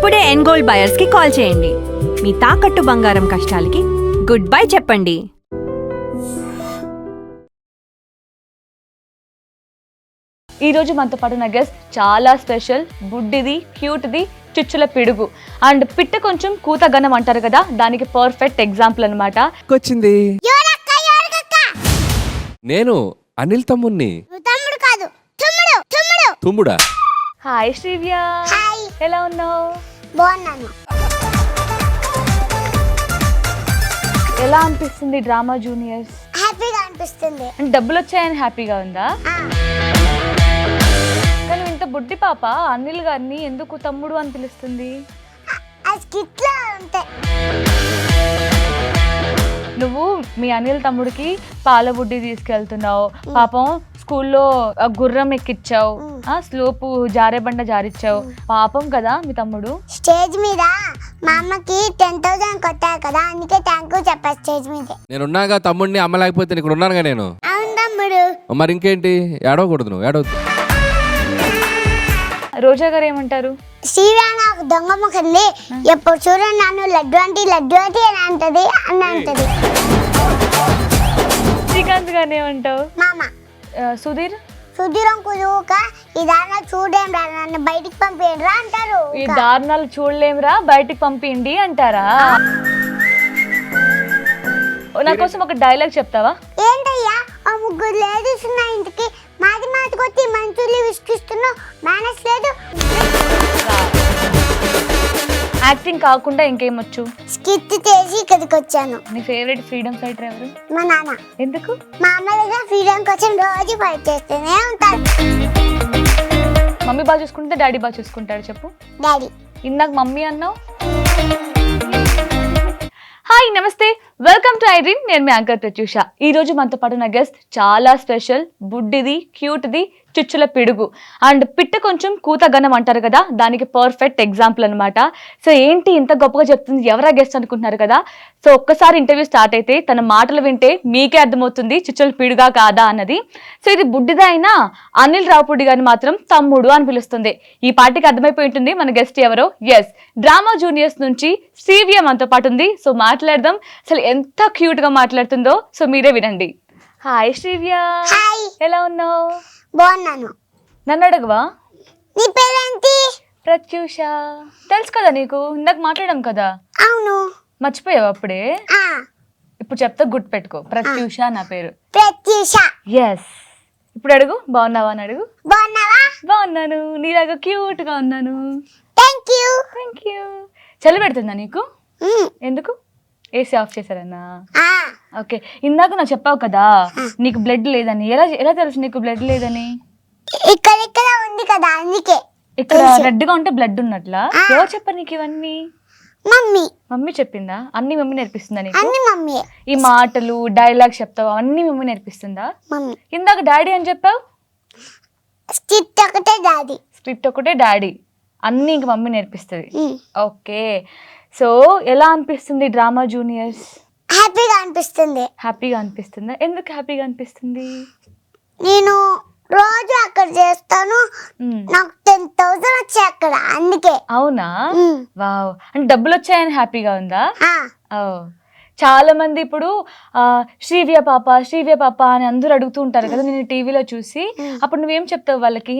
ఇప్పుడే ఎన్గోల్డ్ బయర్స్ కి కాల్ చేయండి. మీ తాకట్టు బంగారం కష్టాలకి గుడ్ బై చెప్పండి. ఈ రోజు మనతో పాటు నా గెస్ట్ చాలా స్పెషల్, బుడ్డిది, క్యూట్ది, చుచ్చుల పిడుగు అండ్ పిట్ట కొంచెం కూత గనం అంటారు కదా, దానికి పర్ఫెక్ట్ ఎగ్జాంపుల్ అనమాట. వచ్చింది నేను అనిల్ తమ్ముణ్ణి. తుమ్ముడా? హాయ్ శ్రీవ్య, ఎలా ఉన్నావు? బాగున్నాను. ఎలా అనిపిస్తుంది డ్రామా జూనియర్స్? హ్యాపీగా అనిపిస్తుంది. అంటే డబ్బులు వచ్చాయని హ్యాపీగా ఉందా? కానీ ఇంత బుడ్డి పాప అనిల్ గారిని ఎందుకు తమ్ముడు అని పిలుస్తుంది? ఆ స్కిట్లో ఉంటాయి. నువ్వు మీ అనిల్ తమ్ముడికి పాల బుడ్డి తీసుకెళ్తున్నావు, పాపం స్కూల్లో గుర్రం ఎక్కిచ్చావు, స్లోపు జారే బండ జారిచ్చావు, పాపం కదా మీ తమ్ముడు. స్టేజ్ మీద మా అమ్మకి 10,000 కొట్టారు కదా, అందుకే థ్యాంక్ యూ చెప్పా స్టేజ్ మీద. నేనున్నాగా తమ్ముడిని, అమ్మ లేకపోతే ఇక్కడ ఉన్నానుగా నేను. అవును తమ్ముడు. మరి ఇంకేంటి, ఏడవకూడదు, నువ్వు ఏడవద్దు. రోజా గారు ఏమంటారు? శ్రీరాణ ఒక దొంగ ముఖంది, ఎప్పుడు చూడండి నన్ను లడ్డు అంటే అని అంటది అంటది. శ్రీకాంత్ గారిని ఏమంటావు? మామ సుధీర్ కుదుక ఈ దారుణాలు చూడేం రా, నన్ను బయటికి పంపేయండిరా అంటారు. ఈ దారుణాలు చూడలేమురా, బయటికి పంపిండి అంటారా? నా కోసం ఒక డైలాగ్ చెప్తావా? ఏంటయ్యా ఆ ముగ్గురు లేడీస్ ఉన్న ఇంటికి మాది కొట్టి మంచులు విసిగిస్తున్నావు, మేనేజ్ లేదు. యాక్టింగ్ కాకుండా ఇంకేమొచ్చు? స్కిట్ చేసి ఇక్కడికి వచ్చాను. నీ ఫేవరెట్ ఫ్రీడమ్ ఫైటర్ ఎవరు? మా నాన్న. ఎందుకు? మా అమ్మ దగ్గర ఫ్రీడమ్ కోసం రోజు ఫైట్ చేస్తూనే ఉంటారు. మమ్మీ బాగా చూసుకుంటే డాడీ బాగా చూసుకుంటాడు చెప్పు. డాడీ. ఇందాక మమ్మీ అన్నావు. హాయ్ నమస్తే, వెల్కమ్ టు ఐడ్రీమ్. నేను మీ యాంకర్ ప్రత్యూష. ఈ రోజు మనతో పాటు నా గెస్ట్ చాలా స్పెషల్, బుడ్డిది, క్యూట్ది, చుచ్చుల పిడుగు అండ్ పిట్ట కొంచెం కూత గనం అంటారు కదా, దానికి పర్ఫెక్ట్ ఎగ్జాంపుల్ అనమాట. సో ఏంటి ఇంత గొప్పగా చెప్తుంది, ఎవరా గెస్ట్ అనుకుంటున్నారు కదా. సో ఒక్కసారి ఇంటర్వ్యూ స్టార్ట్ అయితే తన మాటలు వింటే మీకే అర్థమవుతుంది చుచ్చుల పిడుగా కాదా అన్నది. సో ఇది బుడ్డిదా అయినా అనిల్ రావుపూడి గారిని మాత్రం తమ్ముడు అని పిలుస్తుంది. ఈ పార్టీకి అర్థమైపోయి ఉంటుంది మన గెస్ట్ ఎవరో. ఎస్, డ్రామా జూనియర్స్ నుంచి శ్రీవ్య మనతో పాటు ఉంది. సో మాట్లాడదాం, అసలు ఎంత క్యూట్ గా మాట్లాడుతుందో. సో మీరే వినండి. హాయ్ శ్రీవ్య, ఎలా ఉన్నావు? బాగున్నాను. నన్ను అడగవా? నీ పేరేంటి? ప్రత్యూష. తెలుసు కదా నీకు, ఇందాక మాట్లాడాం కదా. అవును. మర్చిపోయావు అప్పుడే? ఇప్పుడు చెప్తా, గుర్తు పెట్టుకో. ప్రత్యూష నా పేరు. ప్రత్యూష. ఎస్. ఇప్పుడు అడుగు, బాగున్నావా అని అడుగు. బాగున్నావా? బాగున్నాను, నీలాగా క్యూట్ గా ఉన్నాను. Thank you. Thank you. చలి పెడుతుందా నీకు? ఎందుకు? ఏసీ ఆఫ్ చేశారన్నా? ఓకే. ఇందాక నాకు చెప్పావు కదా నీకు బ్లడ్ లేదని. ఎలా ఎలా తెలుసు నీకు బ్లడ్ లేదని? ఇక్కడ ఉంది కదా అందుకే. ఇక్కడ రెడ్ గా ఉంటే బ్లడ్ ఉన్నట్లా? ఎవరు చెప్పారు నీకు ఇవన్నీ? మమ్మీ. మమ్మీ చెప్పిందా? అన్ని మమ్మీ నేర్పిస్తుందా నీకు? అన్ని మమ్మీ. ఈ మాటలు డైలాగ్ చెప్తావు అన్ని మమ్మీ నేర్పిస్తుందా? మమ్మీ. ఇందాక డాడీ అని చెప్పావు. స్కిట్ ఒకటే డాడీ. స్క్రిప్ట్ ఒకటే డాడీ, అన్ని ఇంక మమ్మీ నేర్పిస్తుంది. ఓకే. సో ఎలా అనిపిస్తుంది డ్రామా జూనియర్స్? హ్యాపీగా అనిపిస్తుంది. హ్యాపీగా అనిపిస్తుందా? ఎందుకు హ్యాపీగా అనిపిస్తుంది? నేను రోజు అక్కడ చేస్తాను, నాకు 10,000 వచ్చాయి అక్కడ, అందుకే. అవునా? వావ్. అంటే డబ్బులు వచ్చాయని హ్యాపీగా ఉందా? ఓ, చాలా మంది ఇప్పుడు శ్రీవ్య పాప అని అందరూ అడుగుతూ ఉంటారు కదా నేను టీవీలో చూసి. అప్పుడు నువ్వేం చెప్తావు వాళ్ళకి?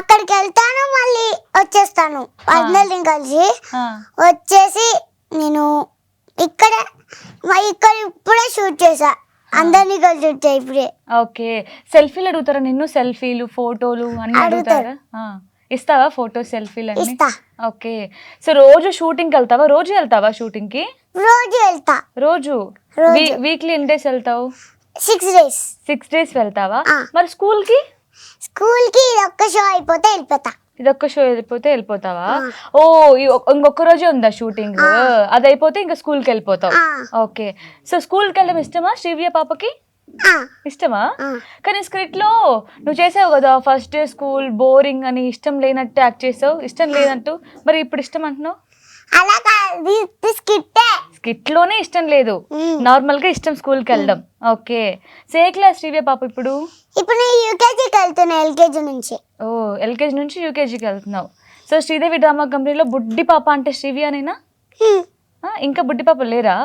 అక్కడికి వెళ్తాను, మళ్ళీ వచ్చేస్తాను అందరిని కలిసి. వచ్చేసి నేను ఇక్కడ ఇప్పుడే షూట్ చేసా, అందరినీ కలిసి వచ్చా ఇప్పుడే. ఓకే. సెల్ఫీలు అడుగుతారా నిన్ను? సెల్ఫీలు, ఫోటోలు అన్ని అడుగుతారా? ఇస్తావా ఫోటో, సెల్ఫీలు అన్ని? ఓకే. సో రోజు షూటింగ్కి వెళ్తావా? రోజు వెళ్తావా షూటింగ్కి? రోజు వెళ్తా. రోజు? వీక్లీ ఎన్ని డేస్ వెళ్తావు? 6 days. 6 days వెళ్తావా? మరి స్కూల్కి ఇదొక్క షో అయిపోతే వెళ్ళిపోతా. ఇదొక్క షో అయిపోతే వెళ్ళిపోతావా? ఓ, ఇంకొక రోజే ఉందా షూటింగ్? అది అయిపోతే ఇంకా స్కూల్కి వెళ్ళిపోతావు. ఓకే. సో స్కూల్కి వెళ్ళడం ఇష్టమా శ్రీవ్య పాపకి? ఇష్టమా? కానీ స్క్రిప్ట్ లో నువ్వు చేసావు కదా ఫస్ట్ డే స్కూల్ బోరింగ్ అని, ఇష్టం లేనట్టు యాక్ట్ చేసావు. ఇష్టం లేనట్టు, మరి ఇప్పుడు ఇష్టం అంటున్నావు? అలా కాదు, స్కిట్ లోనే ఇష్టం లేదు, నార్మల్ గా ఇష్టం స్కూల్కి వెళ్ళడం. ఓకే. సో ఏ క్లాస్ శ్రీవ్య పాప ఇప్పుడు? ఇప్పుడు నేను యూకేజీకి వెళ్తున్నా, ఎల్కేజీ నుంచి. ఓ, ఎల్కేజీ నుంచి యూకేజీకి వెళ్తున్నావు. సో శ్రీదేవి డ్రామా కంపెనీలో బుడ్డి పాప అంటే శ్రీవి అనేనా? ఇంకా బుడ్డి పాప లేరా?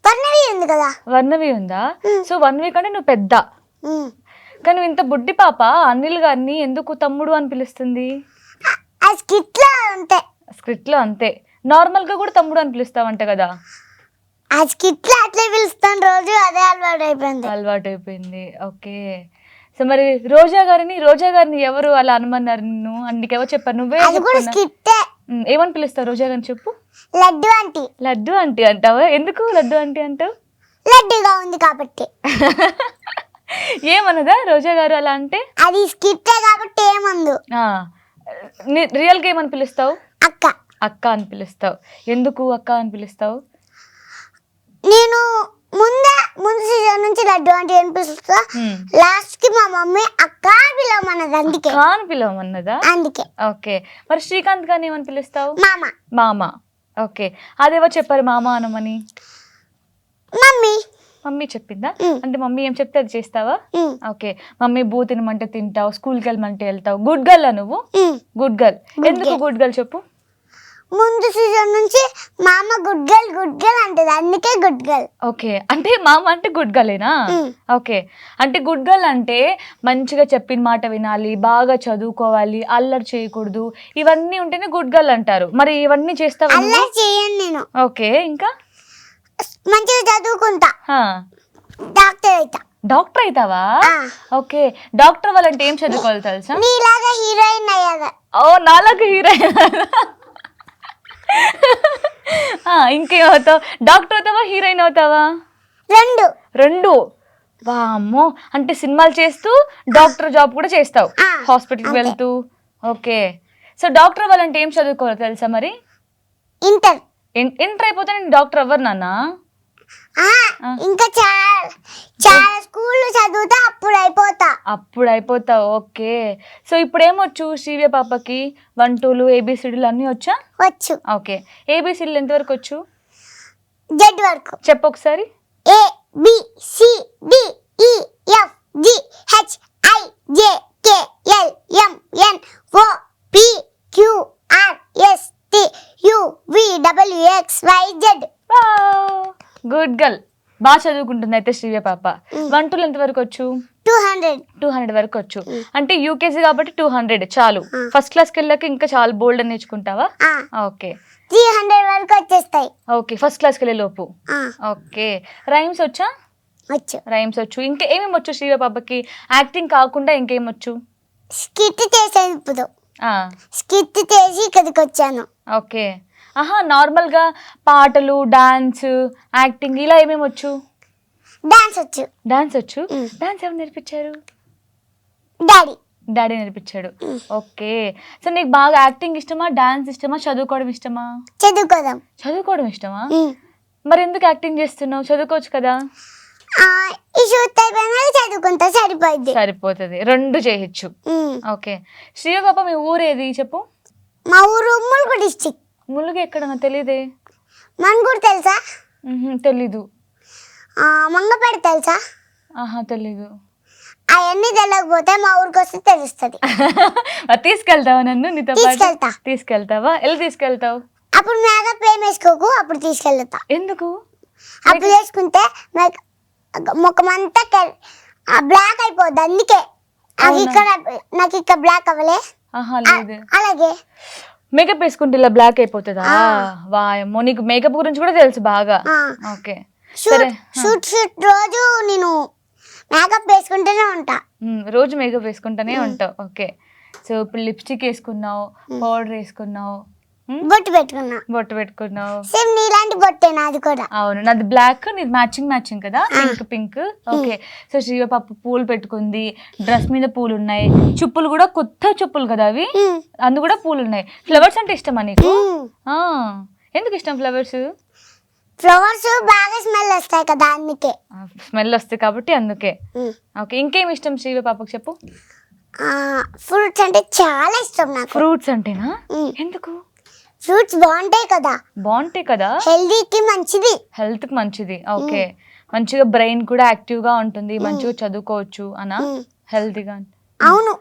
పర్ణవి ఉంది కదా. వర్ణవి ఉందా? సో వర్ణవి కంటే నువ్వు పెద్ద. కానీ నువ్వు ఇంత బుడ్డి పాప అనిల్ గారిని ఎందుకు తమ్ముడు అని పిలుస్తుంది? ఆ స్కిట్ లో ఉంటాయి. స్క్రిప్ట్ లో అంతే. నార్మల్ గా కూడా తమ్ముడు అని పిలుస్తావంట కదా? ఆ స్కిట్ లో అట్లే పిలుస్తాను రోజు, అదే అలవాటు అయిపోయింది. అలవాటు అయిపోయింది. ఓకే. సో మరి రోజా గారిని ఎవరు అలా అనుమన్నారు నిన్ను? నీకెవరు చెప్పారు? నువ్వే అది కూడా చెప్తున్నా. స్కిట్టే. ఏమని పిలుస్తావు రోజా గారిని చెప్పు? లడ్డు ఆంటీ. లడ్డు ఆంటీ అంటావా? ఎందుకు లడ్డు ఆంటీ అంటావు? లడ్డుగా ఉంది కాబట్టి. ఏమన్నదా రోజా గారు అలా అంటే? అది స్కిట్టే కాబట్టి ఏమందు. రియల్ గా ఏమని పిలుస్తావు? అక్క. అక్క అని పిలుస్తావు. ఎందుకు అక్క అని పిలుస్తావు? నేను ముందు సీజన్ నుంచి లడ్డు ఆంటీ అని పిలుస్తా. లాస్ట్ కి మా మమ్మీ అక్క పిలవమన్నది, అందుకే అక్క అని పిలవమన్నదా? అందుకే. ఓకే. మరి శ్రీకాంత్ గారిని ఏమని పిలుస్తావు? మామ. మామ. ఓకే. అదేవో చెప్పారు మామ అనమని? మమ్మీ. మమ్మీ చెప్పిందా? అంటే మమ్మీ ఏం చెప్తే అది చేస్తావా? ఓకే. మమ్మీ బూ తినమంటే తింటావు, స్కూల్కి వెళ్ళమంటే వెళ్తావు. గుడ్ గర్ల్ నువ్వు? Good girl. ఎందుకు గుడ్ గర్ల్ చెప్పు? ముందు సీజన్ నుంచి మామ గుడ్ గర్ల్ అంటది, అందుకే గుడ్ గర్ల్. ఓకే. అంటే మామ అంటే గుడ్ గర్లేనా? ఓకే. అంటే గుడ్ గర్ల్ అంటే మంచిగా చెప్పిన మాట వినాలి, బాగా చదువుకోవాలి, అల్లరి చేయకూడదు, ఇవన్నీ ఉంటేనే గుడ్ గర్ల్ అంటారు. మరి ఇవన్నీ చేస్తావా? అలా చేయను నేను. ఓకే. ఇంకా మంచిగా చదువుకుంటా, డాక్టర్ అవుతా. డాక్టర్ అవుతావా? ఓకే. డాక్టర్ వాళ్ళంటే ఏం చదువుకోవాలి తెలుసా? నీలాగా హీరోయిన్ అయ్యాగా. ఓ నాలాగా హీరోయిన్. ఇంకేమవుతావు? డాక్టర్ అవుతావా, హీరోయిన్ అవుతావా? రెండు. వామ్మో. అంటే సినిమాలు చేస్తూ డాక్టర్ జాబ్ కూడా చేస్తావు, హాస్పిటల్కి వెళ్తూ. ఓకే. సో డాక్టర్ అవ్వాలంటే ఏం చదువుకోవాలి తెలుసా మరి? ఇంటర్ అయిపోతే నేను డాక్టర్ అవ్వరు నాన్న. ఇంకా చాలా స్కూల్ చదువుతా, అప్పుడు అయిపోతా. ఓకే. సో ఇప్పుడు ఏమొచ్చు శ్రీవ్య పాపకి? 1 2 ABCDలు అన్నీ వచ్చా? వచ్చు. ఓకే. ABCDలు ఎంతవరకు వచ్చు? జెడ్ వరకు చెప్పు ఒకసారి. A B C D E F G H I J K L M N O P Q R S T U V W X Y Z. Good girl. బాగా చదువుకుంటుంది అయితే శ్రీవ్య పాప. 1 2 ఎంతవరకు వచ్చు? 200 వరకు వచ్చు. అంటే యూకేజీ కాబట్టి 200 చాలు. ఫస్ట్ క్లాస్కి వెళ్ళాక ఇంకా చాలా బోల్డ్ అని నేర్చుకుంటావా? ఓకే. 300 వరకు వచ్చేస్తాయి. ఓకే. ఫస్ట్ క్లాస్కి వెళ్ళే లోపు. ఓకే. రైమ్స్ వచ్చా? రైమ్స్ వచ్చు. ఇంకా ఏమేమి వచ్చు శ్రీవ్య పాపకి? యాక్టింగ్ కాకుండా ఇంకేమొచ్చు? స్కిట్ చేసేది. ఇప్పుడు స్కిట్ చేసి ఇక్కడికి వచ్చాను. ఓకే. నార్మల్గా పాటలు, డాన్స్, యాక్టింగ్ ఇలా ఏమేమి వచ్చు? డాన్స్ వచ్చు. డాన్స్ ఎవరు నేర్పించారు? డాడీ నేర్పించాడు. ఓకే. సో నీకు బాగా యాక్టింగ్ ఇష్టమా, డాన్స్ ఇష్టమా, చదువుకోవడం ఇష్టమా? చదువుకోవడం ఇష్టమా? మరి ఎందుకు యాక్టింగ్ చేస్తున్నావు? చదువుకోవచ్చు కదా. చదువుకుంటా సరిపోతుంది. 2 చేయొచ్చు. ఓకే. శ్రీవ్య పాప మీ ఊరేది చెప్పు? మా ఊరు ములుగు డిస్ట్రిక్ట్. ములుగు ఎక్కడ? తెలియదే. మన్గూరు తెలుసా? తెలీదు. మంగపేట తెలుసా? తెలీదు. అవన్నీ తెలియకపోతే మా ఊరికి వస్తే తెలుస్తుంది. తీసుకెళ్తావా నన్ను నీతో పాటు? తీసుకెళ్తావా? ఎలా తీసుకెళ్తావు? అప్పుడు మేకప్ ఏం వేసుకోకు, అప్పుడు తీసుకెళ్తా. ఎందుకు? అప్పుడు వేసుకుంటే ముఖమంతా బ్లాక్ అయిపోద్ది, అందుకే. నాకు ఇక్కడ బ్లాక్ అవ్వలే. అలాగే మేకప్ వేసుకుంటే ఇలా బ్లాక్ అయిపోతుందా? వాయమ్మో, నీకు మేకప్ గురించి కూడా తెలుసు బాగా. ఓకే. షూట్ రోజు నేను మేకప్ వేసుకుంటూనే ఉంటా. రోజు మేకప్ వేసుకుంటూనే ఉంటావు. ఓకే. సో ఇప్పుడు లిప్స్టిక్ వేసుకున్నావు, పౌడర్ వేసుకున్నావు, బొట్టు పెట్టుకున్నావు. సేమ్ నీలాంటి బొట్టే నాది కూడా. అవును, నాది బ్లాక్, నీది మ్యాచింగ్ కదా, పింక్. ఓకే. సో శ్రీవ్య పాప పూలు పెట్టుకుంది, డ్రెస్ మీద పూలు ఉన్నాయి, చెప్పులు కూడా కొత్త చెప్పులు కదా అవి, అందు కూడా పూలు ఉన్నాయి. ఫ్లవర్స్ అంటే ఇష్టమా నీకు? ఎందుకు ఇష్టం ఫ్లవర్స్? బాగా స్మెల్ వస్తాయి కదా, అందుకే. స్మెల్ వస్తాయి కాబట్టి అందుకే. ఓకే. ఇంకేం ఇష్టం శ్రీవ్య పాపకు చెప్పు? ఫ్రూట్స్ అంటే చాలా ఇష్టం నాకు. ఫ్రూట్స్ అంటేనా? ఎందుకు? ఫ్రూట్స్ బాగుంటాయి కదా, హెల్త్ కి మంచిది. ఓకే. మంచిగా బ్రెయిన్ కూడా యాక్టివ్ గా ఉంటుంది, మంచిగా చదువుకోవచ్చు అనా, హెల్తీగా. అవును.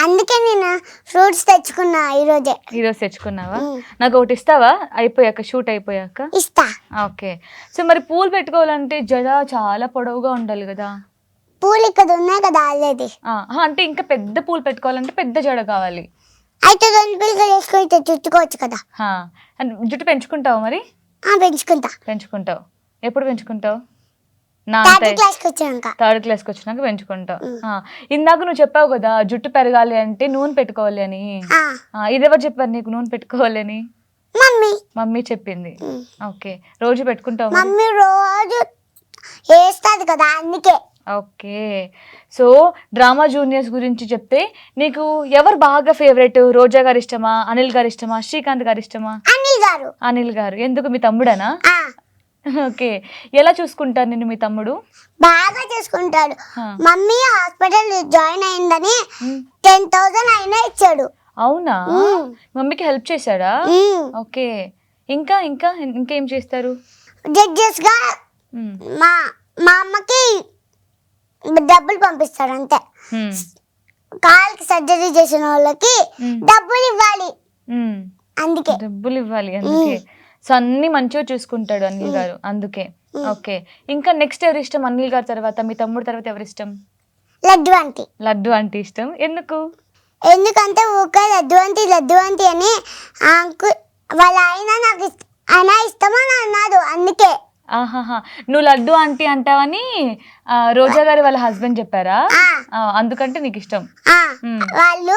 అందుకే నేను ఫ్రూట్స్ తెచ్చుకున్నా ఈరోజే. ఈరోజు తెచ్చుకున్నావా? నాకు ఒకటి ఇస్తావా అయిపోయాక, షూట్ అయిపోయాక? ఇస్తా. ఓకే. సో మరి పూలు పెట్టుకోవాలంటే జడ చాలా పొడవుగా ఉండాలి కదా? పూలు ఇక్కడ ఉన్నాయి కదా ఆల్రెడీ. అంటే ఇంకా పెద్ద పూలు పెట్టుకోవాలంటే పెద్ద జడ కావాలి. అయితే 2 పిల్లలు వేసుకొని చుట్టుకోవచ్చు కదా. జుట్టు పెంచుకుంటావు మరి? పెంచుకుంటా. పెంచుకుంటావు. ఎప్పుడు పెంచుకుంటావు? థర్డ్ క్లాస్కి వచ్చాక. థర్డ్ క్లాస్కి వచ్చినాక పెంచుకుంటావు. ఇందాక నువ్వు చెప్పావు కదా జుట్టు పెరగాలి అంటే నూనె పెట్టుకోవాలి అని. ఇది ఎవరు చెప్పారు నీకు నూనె పెట్టుకోవాలి అని? మమ్మీ. మమ్మీ చెప్పింది. ఓకే. రోజు పెట్టుకుంటావు? మమ్మీ రోజు వేస్తుంది కదా అందుకే. ఓకే. సో డ్రామా జూనియర్స్ గురించి చెప్తే నీకు ఎవరు బాగా ఫేవరెట్? రోజా గారు ఇష్టమా, అనిల్ గారు ఇష్టమా, శ్రీకాంత్ గారు ఇష్టమా? అనిల్ గారు. అనిల్ గారు. ఎందుకు, మీ తమ్ముడనా? ఓకే. ఎలా చూసుకుంటారు నిన్ను మీ తమ్ముడు? బాగా చూసుకుంటాడు. మమ్మీ హాస్పిటల్ జాయిన్ అయిందని 10,000 అయినా ఇచ్చాడు. అవునా? మమ్మీకి హెల్ప్ చేశాడా? ఓకే. ఇంకా ఇంకా ఇంకేం చేస్తారు? జడ్జెస్ గా మా అమ్మకి డబ్బులు పంపిస్తాడు అంతే. కాళ్ళకి సర్జరీ చేసిన వాళ్ళకి డబ్బులు ఇవ్వాలి, అందుకే. డబ్బులు ఇవ్వాలి అందుకే. సో అన్ని మంచిగా చూసుకుంటాడు అనిల్ గారు అందుకే. ఓకే. ఇంకా నెక్స్ట్ ఎవరు ఇష్టం అనిల్ గారు తర్వాత? మీ తమ్ముడు తర్వాత ఎవరు ఇష్టం? లడ్డు ఆంటీ. లడ్డు ఆంటీ ఇష్టం. ఎందుకు? ఎందుకంటే ఊకే లడ్డు ఆంటీ అని అంకుల్ వాళ్ళ ఆయన ఇష్టమని అన్నాడు అందుకే. ఆహాహా. నువ్వు లడ్డు ఆంటీ అంటావని రోజా గారి వాళ్ళ హస్బెండ్ చెప్పారా? అందుకంటే నీకు ఇష్టం. వాళ్ళ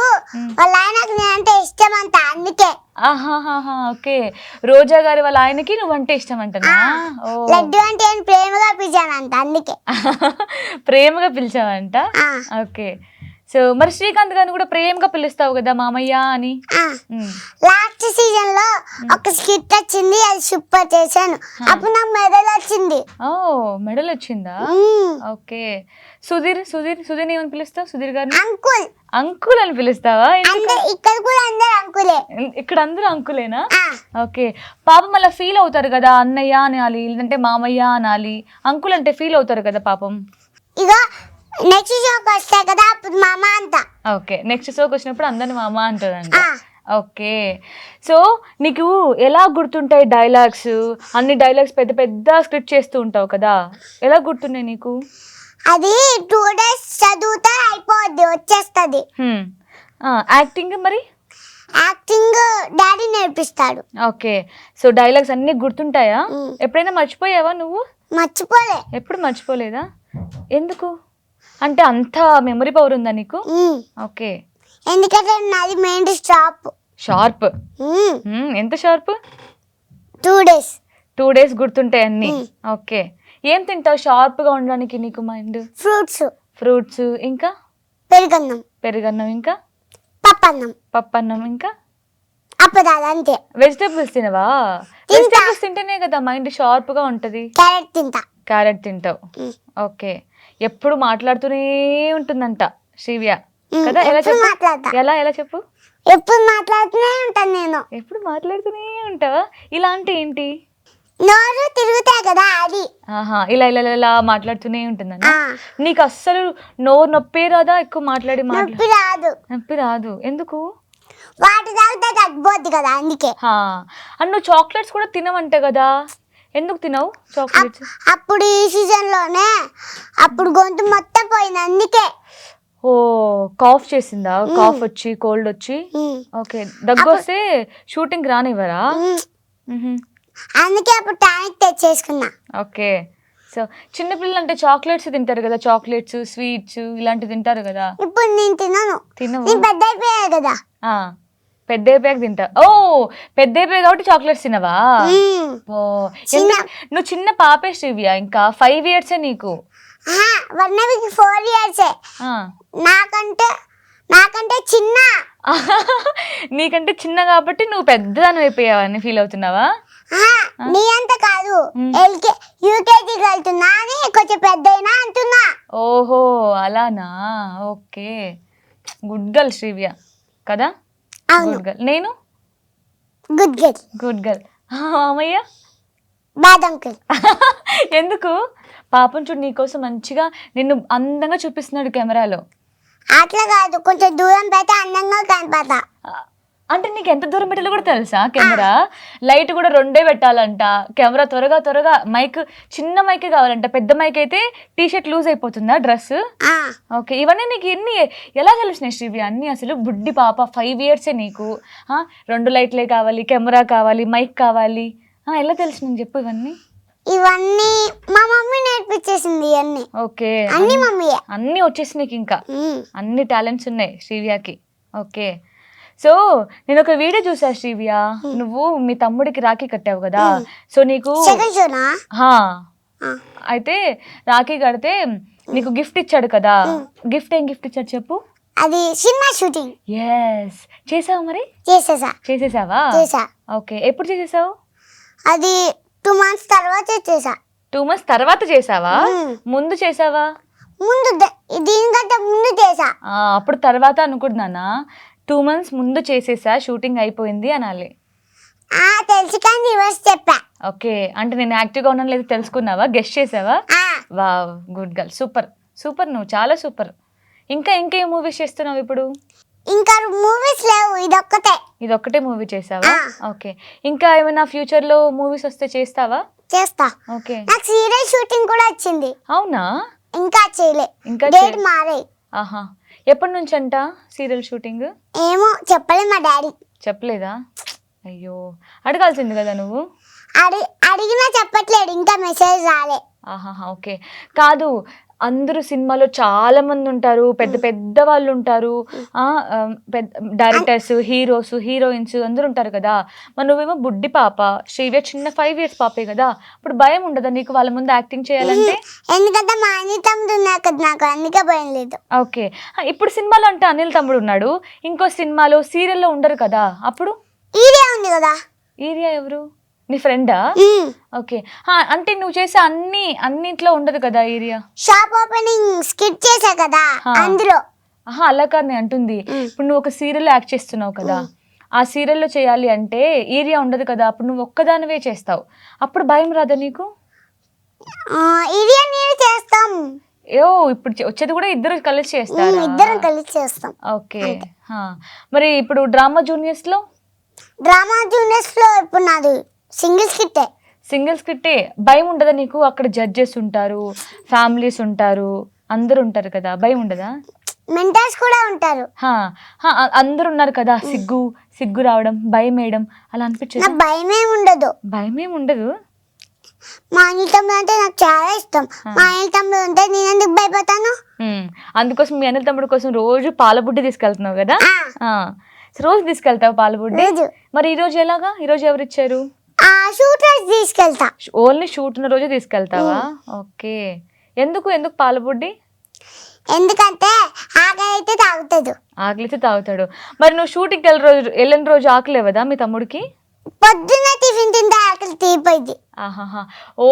ఆయనకు నేనంటే ఇష్టం అంట అందుకే. ఆహాహా. ఓకే. రోజా గారి వాళ్ళ ఆయనకి నువ్వంటే ఇష్టం అంటనా? లడ్డు ఆంటీ అని ప్రేమగా పిలిచానంట అందుకే. ప్రేమగా పిలిచావంట. ఓకే. సో మరి శ్రీకాంత్ గారిని కూడా ప్రేమగా పిలుస్తావు కదా మామయ్య అని. లాస్ట్ సీజన్ లో ఒక స్కిట్ వచ్చింది, అది సూపర్ చేశాను. అప్పుడు నాకు మెడల్ వచ్చింది. ఓ మెడల్ వచ్చిందా? ఓకే. సుధీర్ ఏమని పిలుస్తావు? సుధీర్ గారిని అంకుల్. అంకుల్ అని పిలుస్తావా? ఇక్కడ కూడా అందరు అంకులే. ఇక్కడ అందరూ అంకులేనా? ఓకే. పాపం అలా ఫీల్ అవుతారు కదా, అన్నయ్య అనాలి లేదంటే మామయ్య అనాలి. అంకుల్ అంటే ఫీల్ అవుతారు కదా పాపం. ఇక నెక్స్ట్ షోకి వస్తాయి కదా అప్పుడు మామ అంట. ఓకే. నెక్స్ట్ షోకి వచ్చినప్పుడు అందరిని మామ అంటారంట. ఓకే. సో నీకు ఎలా గుర్తుంటాయి డైలాగ్స్? అన్ని డైలాగ్స్ పెద్ద పెద్ద స్క్రిప్ట్ చేస్తూ ఉంటావు కదా, ఎలా గుర్తున్నాయి నీకు? అది 2 days చదివితే అయిపోద్ది, వచ్చేస్తుంది. యాక్టింగ్ మరి? యాక్టింగ్ డాడీ నేర్పిస్తాడు. ఓకే. సో డైలాగ్స్ అన్ని గుర్తుంటాయా? ఎప్పుడైనా మర్చిపోయావా నువ్వు? మర్చిపోలే. ఎప్పుడు మర్చిపోలేదా? ఎందుకు? అంటే అంత మెమరీ పవర్ ఉందా నీకు? ఓకే. ఎందుకంటే నాది మైండ్ షార్ప్. ఎంత షార్ప్? 2 days. 2 days గుర్తుంటాయి అన్ని. ఓకే. ఏం తింటావు షార్ప్ గా ఉండడానికి నీకు మైండ్? ఫ్రూట్స్. ఇంకా పెరుగన్నం. ఇంకా పప్పన్నం. ఇంకా అప్పదాలు అంతే. వెజిటేబుల్స్ తినవా? వెజిటేబుల్స్ తింటేనే కదా మైండ్ షార్ప్ గా ఉంటది. క్యారెట్ తింటావు. ఓకే. ఎప్పుడు మాట్లాడుతూనే ఉంటుందంట శ్రీవ్య కదా? ఎలా చెప్పు? ఎప్పుడు మాట్లాడుతూనే ఉంటాను నేను. ఎప్పుడు మాట్లాడుతూనే ఉంటావా? ఇలా అంటే ఏంటి? నోరు తిరుగుతాయి కదా అది. ఇలా ఇలా ఇలా మాట్లాడుతూనే ఉంటుందన్న. నీకు అస్సలు నోరు నొప్పి రాదా? ఎక్కువ మాట్లాడి నొప్పి రాదు. ఎందుకు? వాటి తాగితే తగ్గిపోద్ది కదా అందుకే. నువ్వు చాక్లెట్స్ కూడా తినవంట కదా, ఎందుకు తినవు చాక్లెట్స్? అప్పుడు ఈ సీజన్ లోనే అప్పుడు గొంతు మొత్తం పోయింది అందుకే. ఓ కాఫ్ చేసిందా? కాఫ్ వచ్చి కోల్డ్ వచ్చి. ఓకే. దగ్గు వస్తే షూటింగ్ రానివ్వరా? అందుకే అప్పుడు టానిక్ తెచ్చేసుకున్నా. ఓకే. సో చిన్నపిల్లలు అంటే చాక్లెట్స్ తింటారు కదా, చాక్లెట్స్ స్వీట్స్ ఇలాంటివి తింటారు కదా. ఇప్పుడు నేను తినను. పెద్ద అయిపోయాయి కదా. పెద్ద అయిపోయాక తింటా. ఓ పెద్ద అయిపోయాయి కాబట్టి చాక్లెట్స్ తినవా? నువ్వు చిన్న పాపే శ్రీవ్య, ఇంకా 5 years నీకు. 4 years. నాకంటే చిన్న. నీకంటే చిన్న కాబట్టి నువ్వు పెద్దదాని అయిపోయావని ఫీల్ అవుతున్నావా? నీ అంత కాదు, యూకేజీకి వెళ్తున్నా అని కొంచెం పెద్దయినా అంటున్నా. ఓహో అలానా? ఓకే. గుడ్ గర్ల్ శ్రీవ్య కదా? Good girl. నేను గుడ్ గర్ల్. అమ్మయ్య బాద్ అంకుల్. ఎందుకు? పాపం చూడు నీకోసం మంచిగా నిన్ను అందంగా చూపిస్తున్నాడు కెమెరాలో. అట్లా కాదు, కొంచెం దూరం పెడితే అందంగా కనపడతా. అంటే నీకు ఎంత దూరం పెట్టాలో కూడా తెలుసా? కెమెరా లైట్ కూడా 2 పెట్టాలంట. కెమెరా త్వరగా మైక్ చిన్న మైక్ కావాలంట. పెద్ద మైక్ అయితే టీ షర్ట్ లూజ్ అయిపోతుందా డ్రెస్? ఆ, ఓకే, ఇవన్నీ నీకు ఎన్ని ఎలా తెలిసినాయి శ్రీవి? అన్ని అసలు బుడ్డి పాప 5 ఇయర్సే నీకు. 2 లైట్లే కావాలి, కెమెరా కావాలి, మైక్ కావాలి, ఎలా తెలిసినాయి చెప్పు ఇవన్నీ? ఇవన్నీ మా మమ్మీ నేర్పించేసింది. ఇవన్నీ ఓకే, అన్ని మమ్మీయే. అన్నీ వచ్చేసి నీకు ఇంకా ఉమ్, అన్ని టాలెంట్స్ ఉన్నాయి శ్రీవ్యాకి. ఓకే, సో నేను ఒక వీడియో చూసా శ్రీవ్య, నువ్వు మీ తమ్ముడికి రాఖీ కట్టావు కదా. సో నీకు సెకండ్ షోనా? హా, ఆ, అయితే రాఖీ కడితే నీకు గిఫ్ట్ ఇచ్చాడు కదా. గిఫ్ట్ ఏం గిఫ్ట్ ఇచ్చాడు చెప్పు? అది సినిమా షూటింగ్ ఎస్, చేసావు మరి? చేసేసావా? చేసా. ఓకే, ఎప్పుడు చేసేసావు? అది 2 months తర్వాత చేసా. 2 months తర్వాత చేసావా? మ్మ్. ముందు చేసావా? ముందు దీనికంటే ముందు చేసా. అప్పుడు తర్వాత అనుకుంటున్నానా? 2 months ముందు చేసేసా, షూటింగ్ అయిపోయింది అనాలి. తెలుసు కానీ రివర్స్ చెప్పా. ఓకే, అంటే నేను యాక్టివ్గా ఉన్నాను లేదు తెలుసుకున్నావా? గెస్ట్ చేసావా? ఆ, వావ్, గుడ్ గర్ల్, సూపర్, నువ్వు చాలా సూపర్. ఇంకా ఇంకేం మూవీస్ చేస్తున్నావు ఇప్పుడు? ఇంకా మూవీస్ లేవు, ఇదొక్కటే. ఇది ఒక్కటే మూవీ చేసావా? ఆ. ఓకే, ఇంకా ఏమైనా ఫ్యూచర్లో మూవీస్ వస్తే చేస్తావా? చేస్తా. ఓకే, నాకు సీరియల్ షూటింగ్ కూడా వచ్చింది. అవునా? ఇంకా చేయలే, ఇంకా డేట్ మారే. ఆహా, ఎప్పటి నుంచి అంట సీరియల్ షూటింగ్? ఏమో చెప్పలే మా డాడీ. చెప్పలేదా? అయ్యో, అడగాల్సింది కదా నువ్వు. అడిగినా చెప్పట్లేడు, ఇంకా మెసేజ్ రాలే. ఆహాహా, ఓకే. కాదు, అందరూ సినిమాలో చాలా మంది ఉంటారు, పెద్ద వాళ్ళు ఉంటారు, పెద్ద డైరెక్టర్స్, హీరోస్, హీరోయిన్స్ అందరూ ఉంటారు కదా. మరి నువ్వేమో బుడ్డి పాప, శ్రీవ్య చిన్న 5 years పాపే కదా. అప్పుడు భయం ఉండదా నీకు వాళ్ళ ముందు యాక్టింగ్ చేయాలంటే? ఎందుకంటే మా అనిల్ తమ్ముడు ఉన్నారు కదా, నాకు అందుకే భయం లేదు. ఓకే, ఇప్పుడు సినిమాలో అంటే అనిల్ తమ్ముడు ఉన్నాడు, ఇంకో సినిమాలో సీరియల్లో ఉండరు కదా. అప్పుడు ఈడే ఉంది కదా. ఏరియా ఎవరు? నీ ఫ్రెండా? ఓకే, అంటే నువ్వు చేసే అన్నింట్లో ఉండదు కదా ఏరియా. షాప్ ఓపెనింగ్ స్కిట్ చేసా కదా, హా. అందులో. అలా కాదు నేను అంటుంది, ఇప్పుడు నువ్వు ఒక సీరియల్ యాక్ట్ చేస్తున్నావు కదా, ఆ సీరియల్లో చేయాలి అంటే ఏరియా ఉండదు కదా. అప్పుడు నువ్వు ఒక్కదానివే చేస్తావు, అప్పుడు భయం రాదా నీకు? ఇదే నేను చేస్తాం. ఇప్పుడు వచ్చేది కూడా ఇద్దరు కలిసి చేస్తారు. ఇద్దరం కలిసి చేస్తాం. ఓకే, మరి ఇప్పుడు డ్రామా జూనియర్స్ లో ఇప్పుడు నాది సింగిల్ స్కిట్టే. భయం ఉండదా నీకు? అక్కడ జడ్జెస్ ఉంటారు, ఫ్యామిలీస్ ఉంటారు, అందరు ఉంటారు కదా, భయం ఉండదా? మెంటర్స్ కూడా ఉంటారు. అందరు ఉన్నారు కదా, సిగ్గు రావడం, భయం వేయడం అలా అనిపించదు? నాకు భయమేం ఉండదు. మా అనిల్ తమ్ముడు అంటే నాకు చాలా ఇష్టం. మా అనిల్ తమ్ముడు అంటే నేను ఎందుకు భయపడతాను? అందుకోసం మీ అనిల్ తమ్ముడు కోసం రోజు పాలబుడ్డి తీసుకెళ్తున్నావు కదా. రోజు తీసుకెళ్తావు పాలబుడ్డి? మరి ఈ రోజు ఎలాగా? ఈ రోజు ఎవరు ఇచ్చారు? షూటర్స్ తీసుకెళ్తా. ఓన్లీ షూట్ ఉన్న రోజే తీసుకెళ్తావా? ఓకే, ఎందుకు పాలబుడ్డి? ఎందుకంటే ఆకలి తాగుతాడు. మరి నువ్వు షూటింగ్కి వెళ్ళిన రోజు ఆకలేవదా మీ తమ్ముడికి? పొద్దున్న టిఫిన్ తింటే ఆకలి తీరిపోయింది. ఓ,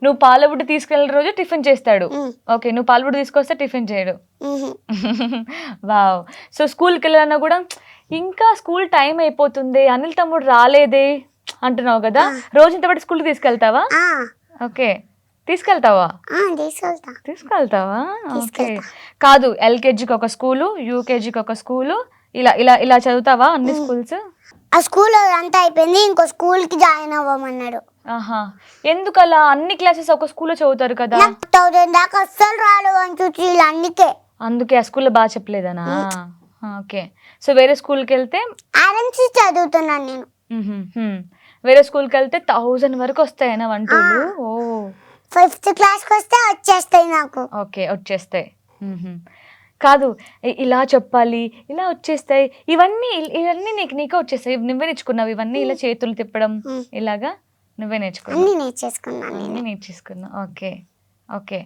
నువ్వు పాలబుడ్డి తీసుకెళ్ళిన రోజు టిఫిన్ చేస్తాడు. ఓకే, నువ్వు పాలబుడ్డి తీసుకొస్తే టిఫిన్ చేయడు. వావ్. సో స్కూల్కి వెళ్ళాలన్నా కూడా ఇంకా స్కూల్ టైం అయిపోతుంది, అనిల్ తమ్ముడు రాలేదే అంటున్నావు కదా, రోజు ఇంతబట్టి స్కూల్కి తీసుకెళ్తావా? ఓకే, తీసుకెళ్తావా? ఓకే, కాదు, ఎల్కేజీకి ఒక స్కూలు, యూకేజీకి ఒక స్కూలు, ఇలా చదువుతావా అన్ని స్కూల్స్? ఆ స్కూల్ అంతా అయిపోయింది, ఇంకో స్కూల్ కి జాయిన్ అవ్వమన్నాడు. ఎందుకు అలా? అన్ని క్లాసెస్ ఒక స్కూల్లో చదువుతారు కదా. 1000 దాకా అస్సలు రాడు అని చూసి అందుకే ఆ స్కూల్లో బాగా చెప్పలేదనా? ఓకే, సో వేరే స్కూల్కి వెళ్తే ఆర్ఎంసీ చదువుతున్నాను నేను. వేరే స్కూల్కి వెళ్తే 1000 వరకు వస్తాయనా వంటలు? ఓ, 5th క్లాస్కి వస్తే వచ్చేస్తాయి నాకు. ఓకే, వచ్చేస్తాయి. కాదు, ఇలా చెప్పాలి, ఇలా వచ్చేస్తాయి, ఇవన్నీ నీకే వచ్చేస్తాయి, నువ్వే నేర్చుకున్నావు ఇవన్నీ? ఇలా చేతులు తిప్పడం ఇలాగా నువ్వే నేర్చేసుకున్నావు. ఓకే.